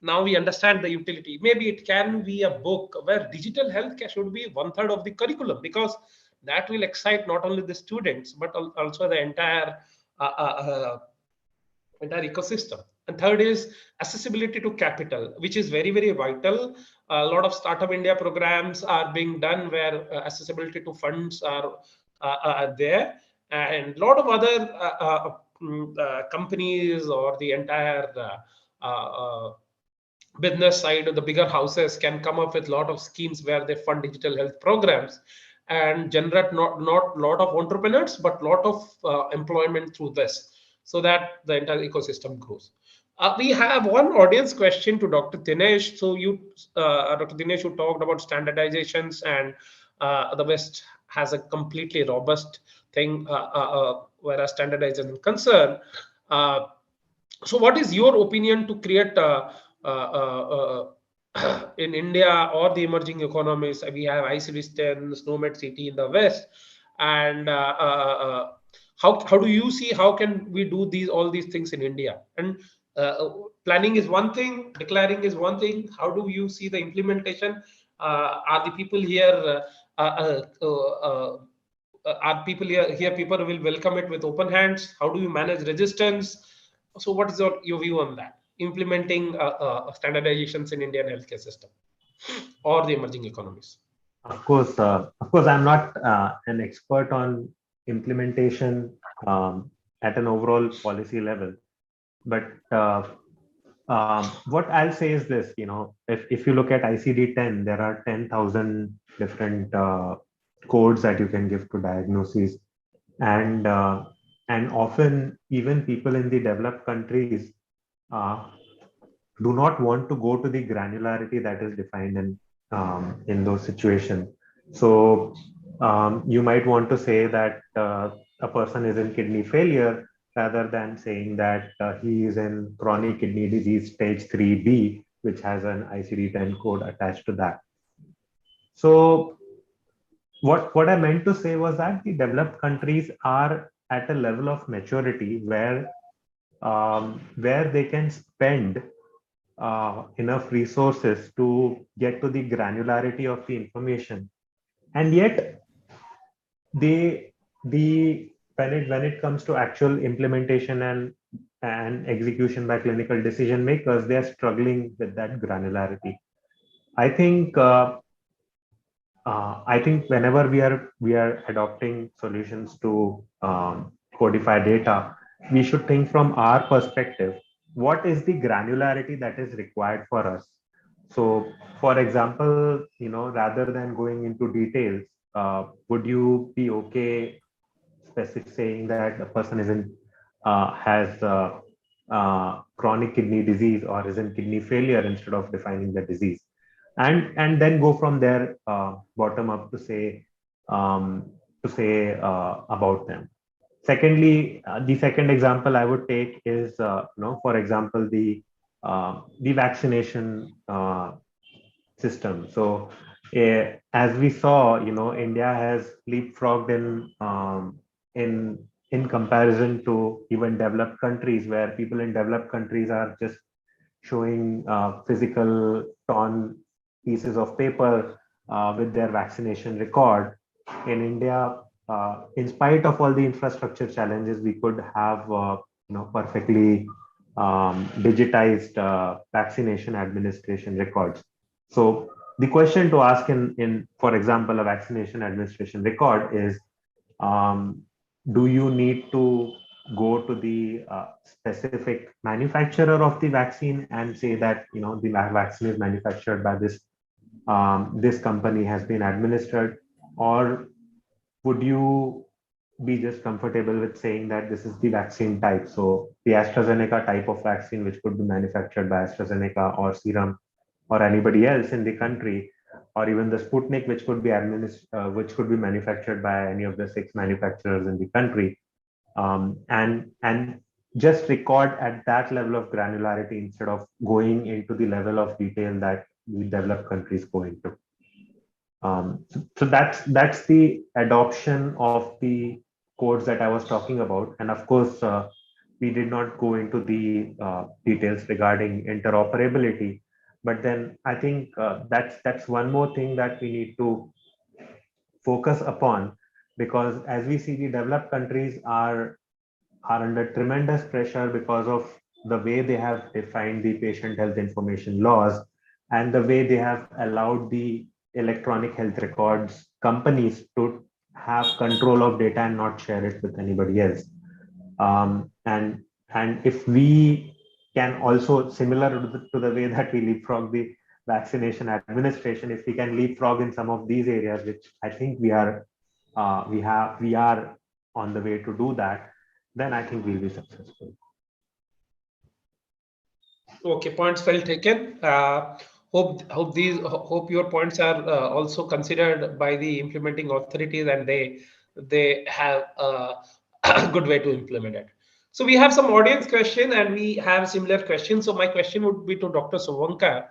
Now we understand the utility. Maybe it can be a book where digital health should be 1/3 of the curriculum, because that will excite not only the students but also the entire ecosystem. And third is accessibility to capital, which is very, very vital. A lot of Startup India programs are being done where accessibility to funds are there, and a lot of other companies or the entire business side of the bigger houses can come up with a lot of schemes where they fund digital health programs and generate not lot of entrepreneurs but lot of employment through this, so that the entire ecosystem grows. We have one audience question to Dr. Dinesh. So Dr. Dinesh, you talked about standardizations, and the West has a completely robust thing, whereas standardization is concerned. So what is your opinion to create in India or the emerging economies? We have ICD-10, SNOMED City in the West, and how do you see how can we do all these things in India? And planning is one thing, declaring is one thing. How do you see the implementation? Are the people here? Are people here? People will welcome it with open hands. How do you manage resistance? So, what is your view on that? Implementing standardizations in Indian healthcare system or the emerging economies? Of course, I'm not an expert on implementation at an overall policy level, but what I'll say is this: if you look at ICD-10, there are 10,000 different codes that you can give to diagnoses, and often even people in the developed countries do not want to go to the granularity that is defined in those situations. So you might want to say that a person is in kidney failure rather than saying that he is in chronic kidney disease stage 3B, which has an ICD-10 code attached to that. So what I meant to say was that the developed countries are at a level of maturity where they can spend enough resources to get to the granularity of the information, and yet when it comes to actual implementation and execution by clinical decision makers, they are struggling with that granularity. I think whenever we are adopting solutions to codify data, we should think from our perspective, what is the granularity that is required for us? So, for example, rather than going into details, would you be okay saying that a person has chronic kidney disease or is in kidney failure instead of defining the disease, and then go from there bottom up to say about them. Secondly, the second example I would take is for example the vaccination system. So as we saw, India has leapfrogged in comparison to even developed countries, where people in developed countries are just showing physical torn pieces of paper with their vaccination record. In India, in spite of all the infrastructure challenges, we could have perfectly digitized vaccination administration records. So the question to ask in for example, a vaccination administration record is, do you need to go to the specific manufacturer of the vaccine and say that the vaccine is manufactured by this company, has been administered, or would you be just comfortable with saying that this is the vaccine type? So the AstraZeneca type of vaccine, which could be manufactured by AstraZeneca or Serum or anybody else in the country, or even the Sputnik, which could be manufactured by any of the 6 manufacturers in the country, and just record at that level of granularity instead of going into the level of detail that the developed countries go into. So that's the adoption of the codes that I was talking about, and of course we did not go into the details regarding interoperability. But then I think that's one more thing that we need to focus upon, because as we see, the developed countries are under tremendous pressure because of the way they have defined the patient health information laws and the way they have allowed the electronic health records companies to have control of data and not share it with anybody else. And if we can also, similar to the way that we leapfrog the vaccination administration, if we can leapfrog in some of these areas, which I think we are on the way to do that, then I think we'll be successful. Okay, points well taken. Hope your points are also considered by the implementing authorities, and they have a good way to implement it. So we have some audience question and we have similar questions. So my question would be to Dr. Suvankar.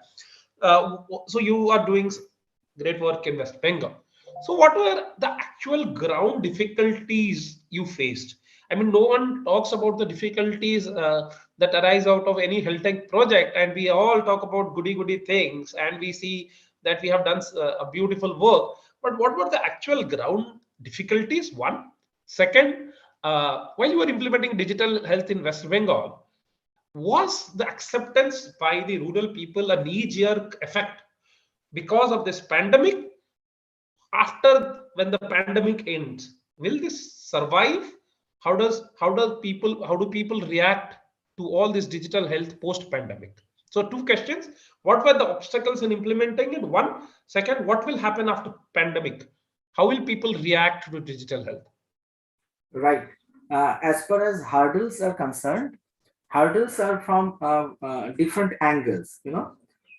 So you are doing great work in West Bengal. So what were the actual ground difficulties you faced? I mean, no one talks about the difficulties that arise out of any health tech project, and we all talk about goody things, and we see that we have done a beautiful work. But what were the actual ground difficulties? One. Second, while you were implementing digital health in West Bengal, was the acceptance by the rural people a knee-jerk effect because of this pandemic? After, when the pandemic ends, will this survive? How do people react to all this digital health post pandemic? So 2 questions: what were the obstacles in implementing it? 1. Second, what will happen after pandemic? How will people react to digital health? Right. As far as hurdles are concerned, hurdles are from different angles.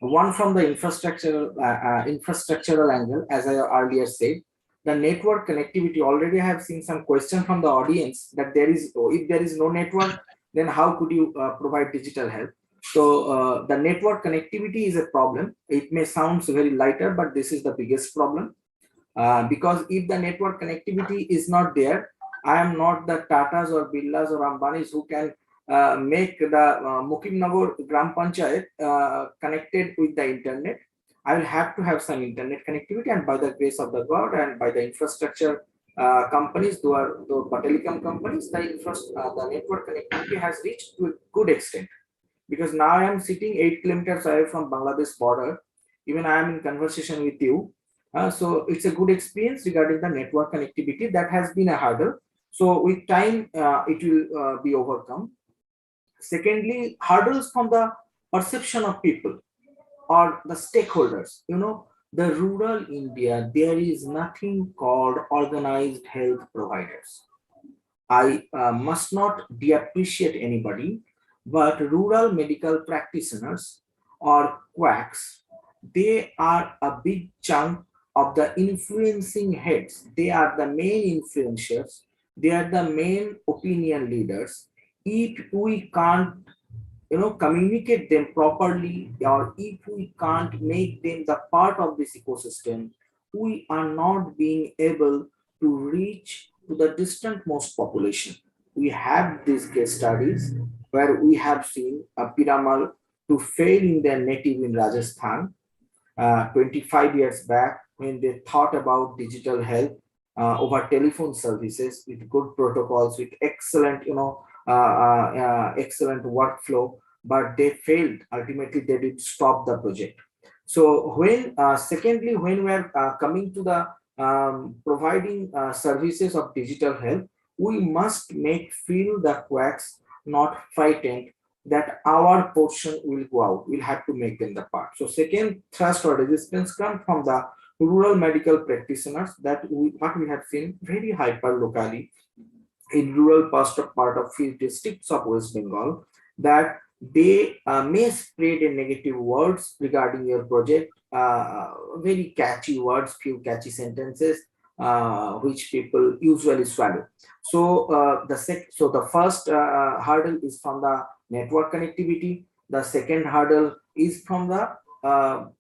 One from the infrastructural angle, as I earlier said, the network connectivity. Already I have seen some question from the audience that if there is no network, then how could you provide digital health? So the network connectivity is a problem. It may sound very lighter, but this is the biggest problem, because if the network connectivity is not there, I am not the Tatas or Birlas or Ambanis who can make the Mukimnagar Gram Panchayat connected with the internet. I will have to have some internet connectivity, and by the grace of the God and by the infrastructure companies, the telecom companies, the network connectivity has reached to a good extent. Because now I am sitting 8 kilometers away from Bangladesh border. Even I am in conversation with you. So it's a good experience regarding the network connectivity. That has been a hurdle. So with time, it will be overcome. Secondly, hurdles from the perception of people or the stakeholders. The rural India, there is nothing called organized health providers. I must not depreciate anybody, but rural medical practitioners or quacks, they are a big chunk of the influencing heads. They are the main influencers. They are the main opinion leaders. If we can't communicate them properly, or if we can't make them the part of this ecosystem, we are not being able to reach to the distant most population. We have these case studies where we have seen a Piramal to fail in their native in Rajasthan 25 years back, when they thought about digital health over telephone services with good protocols, with excellent, excellent workflow, but they failed. Ultimately, they did stop the project. So when, secondly, when we're coming to the providing services of digital health, we must make feel the quacks not frightened that our portion will go out. We'll have to make them the part. So second thrust or resistance come from the rural medical practitioners, that what we have seen very hyper locally in rural part of few districts of West Bengal, that they may spread a negative words regarding your project, very catchy words, few catchy sentences, which people usually swallow. So the first hurdle is from the network connectivity. The second hurdle is from the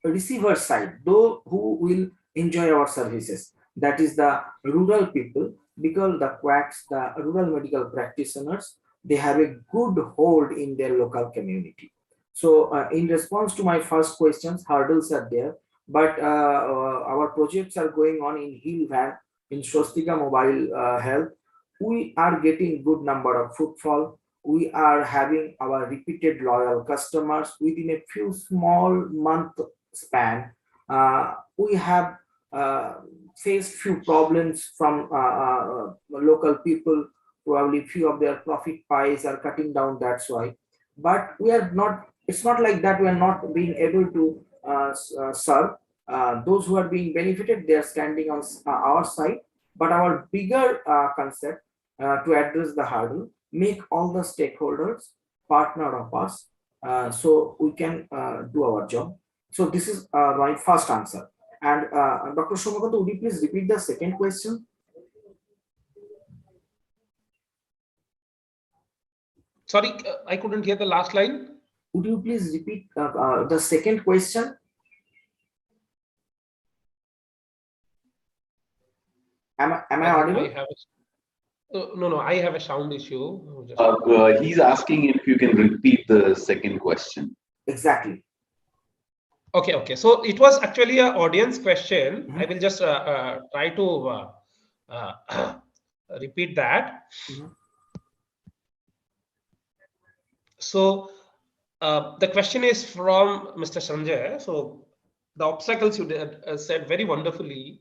receiver side, those who will enjoy our services. That is the rural people, because the quacks, the rural medical practitioners, they have a good hold in their local community. So in response to my first questions, hurdles are there, but our projects are going on in Hill Van, in Swastika Mobile Health. We are getting good number of footfall. We are having our repeated loyal customers within a few small month span. We have faced few problems from local people. Probably few of their profit pies are cutting down, that's why. But we are not, it's not like that we are not being able to serve. Those who are being benefited, they are standing on our side. But our bigger concept to address the hurdle, make all the stakeholders partner of us, so we can do our job. So this is my first answer. And Dr. Somakanta, would you please repeat the second question? Sorry, I couldn't hear the last line. Would you please repeat the second question? Am I audible? No, I have a sound issue. He's asking if you can repeat the second question. Exactly. Okay. So it was actually an audience question. I will just try to repeat that. So the question is from Mr. Sanjay. So the obstacles you said very wonderfully,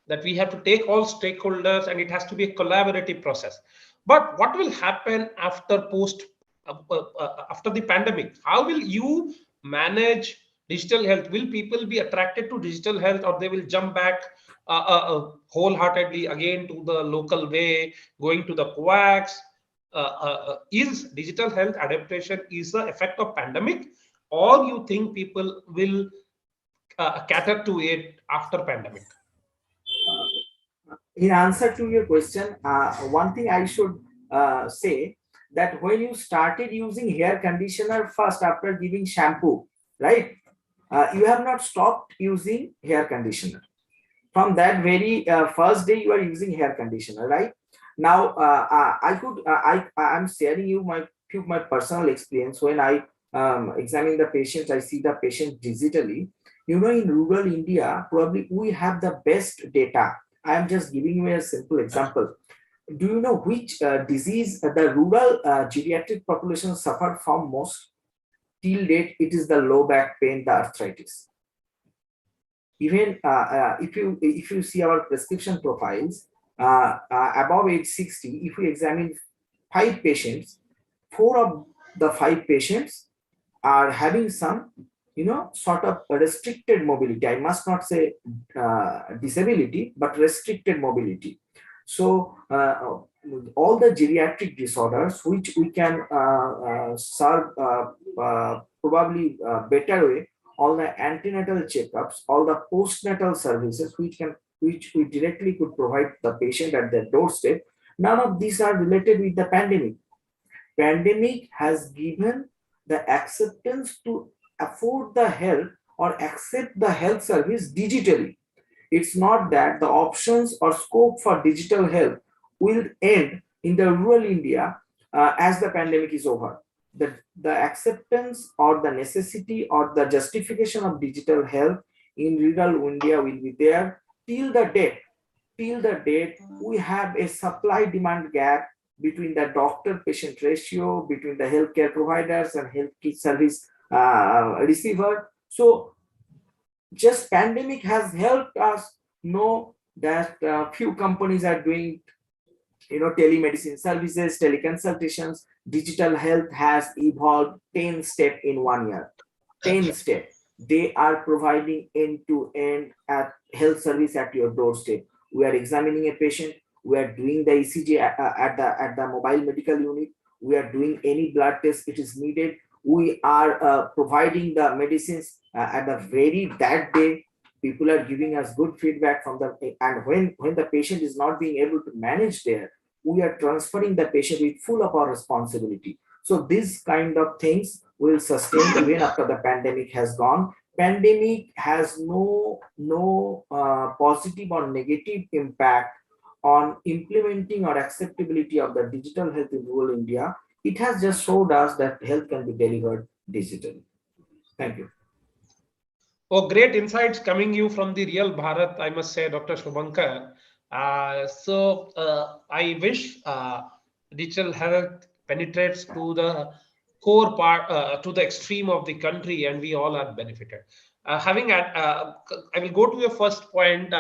that we have to take all stakeholders and it has to be a collaborative process. But what will happen after after the pandemic? How will you manage digital health? Will people be attracted to digital health, or they will jump back wholeheartedly again to the local way, going to the quacks? Is digital health adaptation is the effect of pandemic, or you think people will cater to it after pandemic? In answer to your question, one thing I should say, that when you started using hair conditioner first after giving shampoo, right? You have not stopped using hair conditioner. From that very first day, you are using hair conditioner, right? Now, I'm sharing you my personal experience. When I examine the patients, I see the patient digitally. In rural India, probably we have the best data. I am just giving you a simple example. Do you know which disease the rural geriatric population suffered from most? Till date, it is the low back pain, the arthritis. Even if you see our prescription profiles above age 60, if we examine 5 patients, 4 of the 5 patients are having some, sort of restricted mobility. I must not say disability, but restricted mobility. So all the geriatric disorders which we can solve probably better way, all the antenatal checkups, all the postnatal services which we directly could provide the patient at their doorstep. None of these are related with the pandemic. Pandemic has given the acceptance to afford the help or accept the health service digitally. It's not that the options or scope for digital health will end in the rural India as the pandemic is over. The acceptance or the necessity or the justification of digital health in rural India will be there till the date. Till the date, we have a supply-demand gap between the doctor-patient ratio, between the healthcare providers and health service receiver. So just pandemic has helped us know that few companies are doing telemedicine services, teleconsultations. Digital health has evolved 10 steps in 1 year. 10 steps. They are providing end-to-end health service at your doorstep. We are examining a patient. We are doing the ECG at the mobile medical unit. We are doing any blood test it is needed. We are providing the medicines at the very that day. People are giving us good feedback from and when the patient is not being able to manage there, we are transferring the patient with full of our responsibility. So these kind of things will sustain even after the pandemic has gone. Pandemic has no positive or negative impact on implementing or acceptability of the digital health in rural India. It has just showed us that health can be delivered digitally. Thank you. Oh, great insights coming you from the real Bharat, I must say, Dr. Shubhankar. I wish digital health penetrates to the core part, to the extreme of the country, and we all are benefited. I will go to your first point,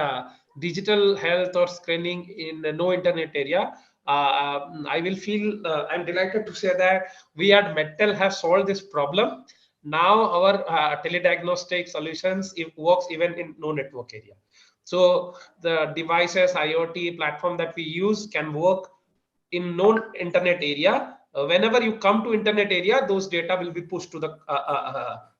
digital health or screening in the no internet area. I will feel I'm delighted to say that we at MedTech have solved this problem. Now our telediagnostic solutions works even in no network area. So the devices, IoT platform that we use can work in non-internet area. Whenever you come to internet area, those data will be pushed to the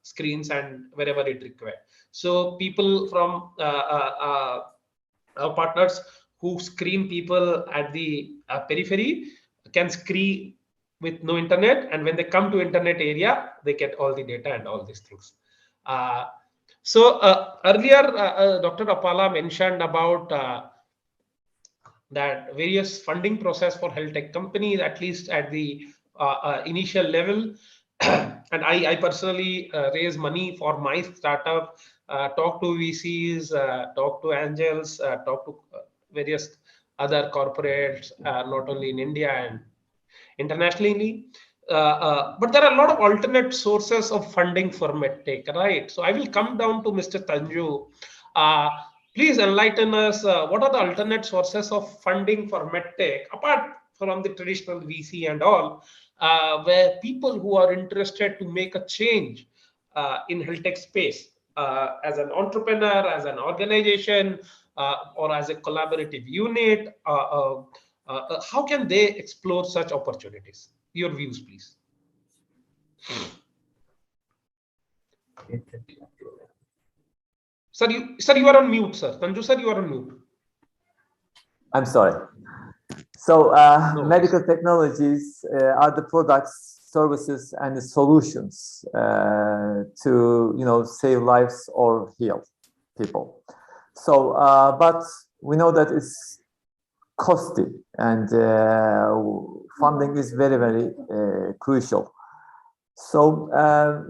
screens and wherever it required. So people from our partners who screen people at the periphery can screen with no internet, and when they come to internet area, they get all the data and all these things. Earlier, Dr. Appala mentioned about that various funding process for health tech companies, at least at the initial level. And I personally raise money for my startup, talk to VCs, talk to angels, talk to various other corporates, not only in India and internationally. But there are a lot of alternate sources of funding for MedTech, right? So I will come down to Mr. Tanju. Please enlighten us. What are the alternate sources of funding for MedTech, apart from the traditional VC and all, where people who are interested to make a change in health tech space, as an entrepreneur, as an organization, or as a collaborative unit, how can they explore such opportunities? Your views, please. Sir, you are on mute, sir. Tanju, sir, you are on mute. I'm sorry. So medical technologies are the products, services, and the solutions to save lives or heal people. So, but we know that it's costly, and funding is very, very crucial. So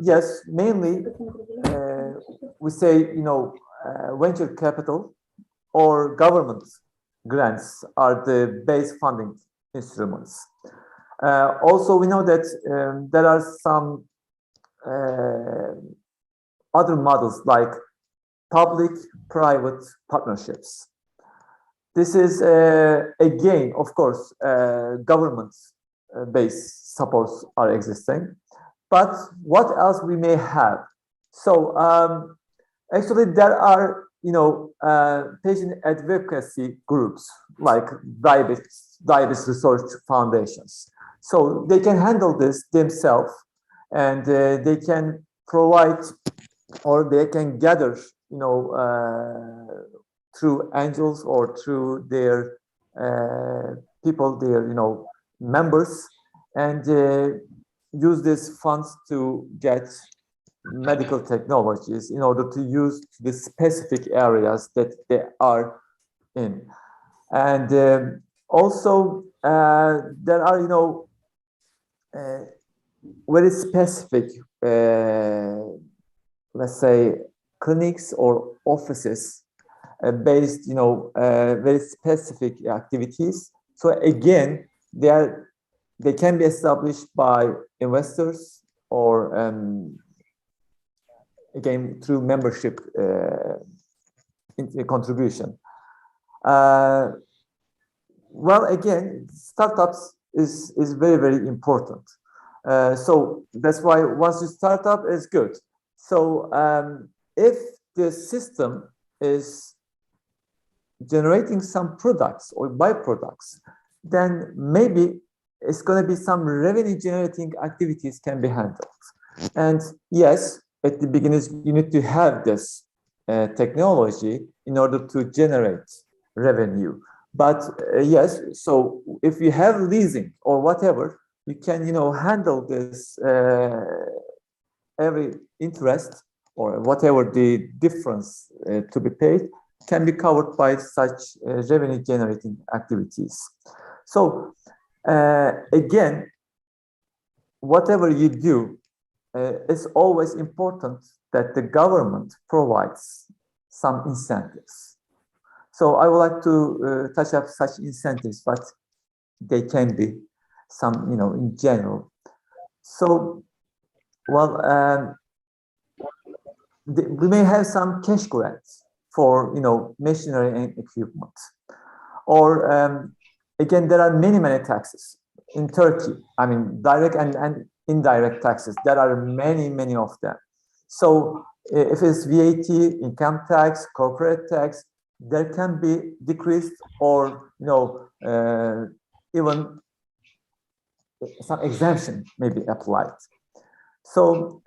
yes, mainly we say venture capital or government grants are the base funding instruments. Also, we know that there are some other models like public-private partnerships. This is, again, of course, government-based supports are existing. But what else we may have? So actually, there are patient advocacy groups like diabetes research foundations. So they can handle this themselves, and they can provide, or they can gather, through angels or through their people, their members, and use these funds to get medical technologies in order to use the specific areas that they are in. And also there are very specific let's say clinics or offices based very specific activities. So again, they can be established by investors or again through membership contribution. Well, again, startups is very, very important. So that's why once you start up, it's good. So if the system is generating some products or byproducts, then maybe it's going to be some revenue generating activities can be handled. And yes, at the beginning, you need to have this technology in order to generate revenue. But yes, so if you have leasing or whatever, you can handle this every interest or whatever the difference to be paid can be covered by such revenue generating activities. So again, whatever you do, it's always important that the government provides some incentives. So I would like to touch up such incentives, but they can be some, in general. So, well, we may have some cash grants for, machinery and equipment. Or again, there are many taxes in Turkey. I mean, direct and indirect taxes. There are many of them. So if it's VAT, income tax, corporate tax, there can be decreased or even some exemption may be applied. So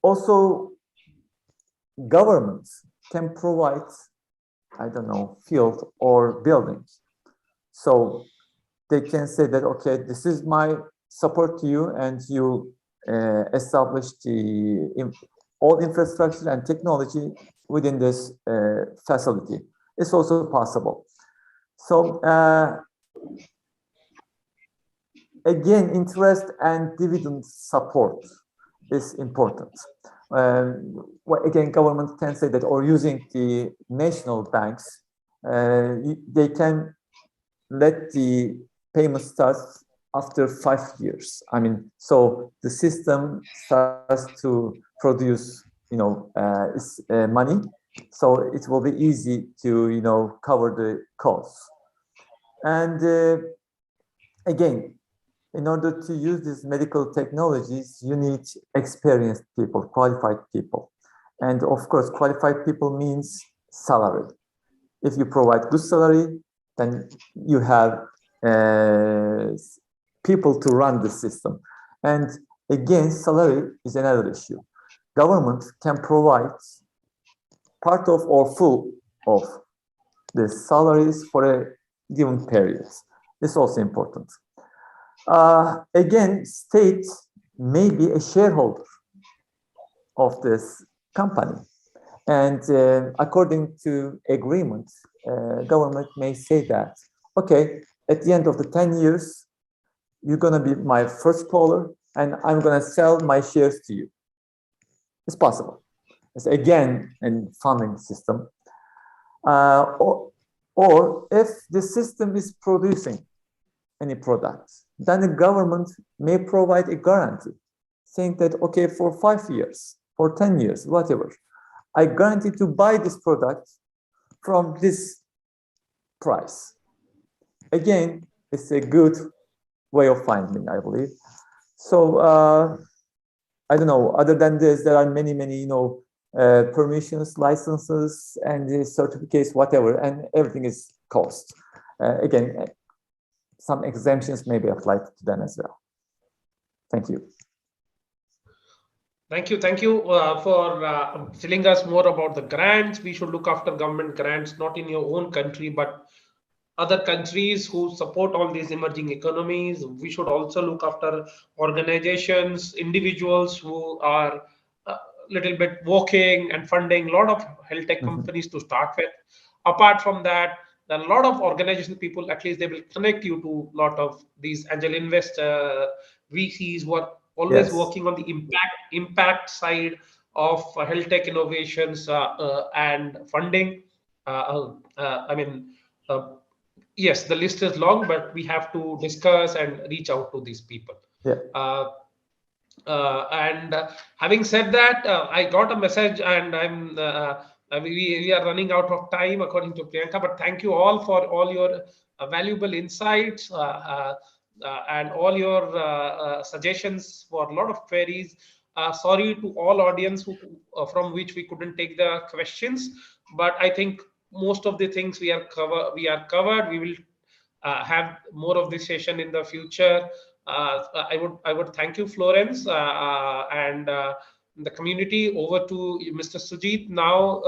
also governments can provide, I don't know, field or buildings. So they can say that, okay, this is my support to you, and you establish all infrastructure and technology within this facility. It's also possible. So again, interest and dividend support is important. Well, again, government can say that, or using the national banks, they can let the payment start after 5 years. I mean, so the system starts to produce, money, so it will be easy to, cover the costs. And again, in order to use these medical technologies, you need experienced people, qualified people. And of course, qualified people means salary. If you provide good salary, then you have people to run the system. And again, salary is another issue. Government can provide part of or full of the salaries for a given period. It's also important. Again, state may be a shareholder of this company. And according to agreement, government may say that, okay, at the end of the 10 years, you're going to be my first caller, and I'm going to sell my shares to you. It's possible. It's again a funding system. Or if the system is producing any product, then the government may provide a guarantee, saying that, okay, for 5 years, for 10 years, whatever, I guarantee to buy this product from this price. Again, it's a good way of finding, I believe. So I don't know, other than this, there are many, permissions, licenses, and the certificates, whatever, and everything is cost. Again, some exemptions may be applied to them as well. Thank you. Thank you for telling us more about the grants. We should look after government grants, not in your own country, but other countries who support all these emerging economies. We should also look after organizations, individuals who are a little bit working and funding a lot of health tech companies to start with. Apart from that, there are a lot of organization people, at least they will connect you to a lot of these angel investor VCs who are always working on the impact side of health tech innovations and funding. Yes, the list is long, but we have to discuss and reach out to these people. Having said that, I got a message, and we are running out of time according to Priyanka. But thank you all for all your valuable insights and all your suggestions for a lot of queries. Sorry to all audience from which we couldn't take the questions, but I think most of the things we are covered. We will have more of this session in the future. I would thank you, Florence, and the community. Over to Mr. Sujit now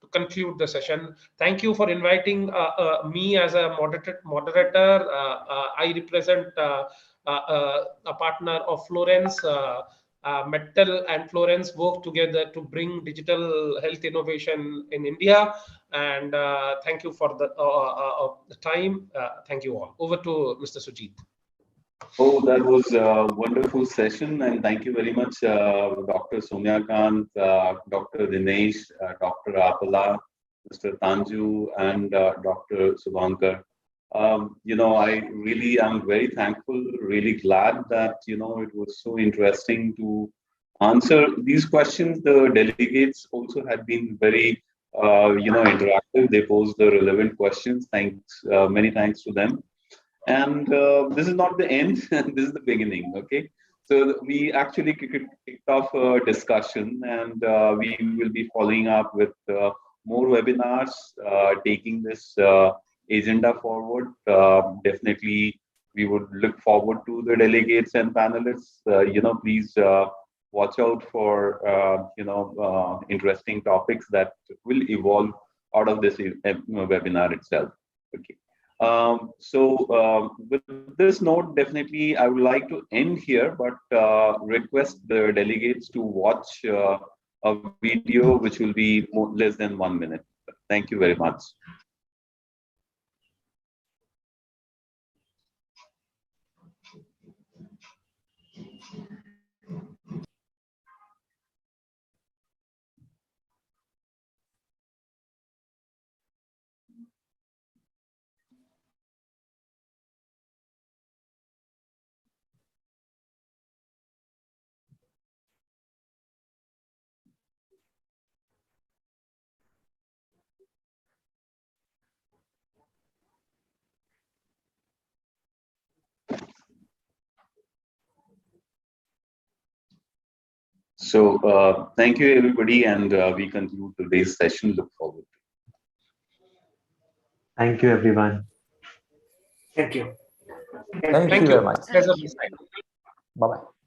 to conclude the session. Thank you for inviting me as a moderator. I represent a partner of Florence. Medtel and Florence work together to bring digital health innovation in India. And thank you for the time. Thank you all. Over to Mr. Sujit. Oh, that was a wonderful session, and thank you very much, Dr. Soumyakant, Dr. Dinesh, Dr. Apala, Mr. Tanju, and Dr. Subhankar. I really am very thankful, really glad that, it was so interesting to answer these questions. The delegates also had been very, interactive. They posed the relevant questions. Many thanks to them. And this is not the end, this is the beginning, okay? So we actually kicked off a discussion, and we will be following up with more webinars, taking this agenda forward. Definitely, we would look forward to the delegates and panelists. Please watch out for, interesting topics that will evolve out of this webinar itself, okay? With this note, definitely I would like to end here, but request the delegates to watch a video which will be less than 1 minute. Thank you very much. So thank you, everybody, and we conclude today's session. Look forward. Thank you, everyone. Thank you. Thank you very much. Pleasure. Bye-bye.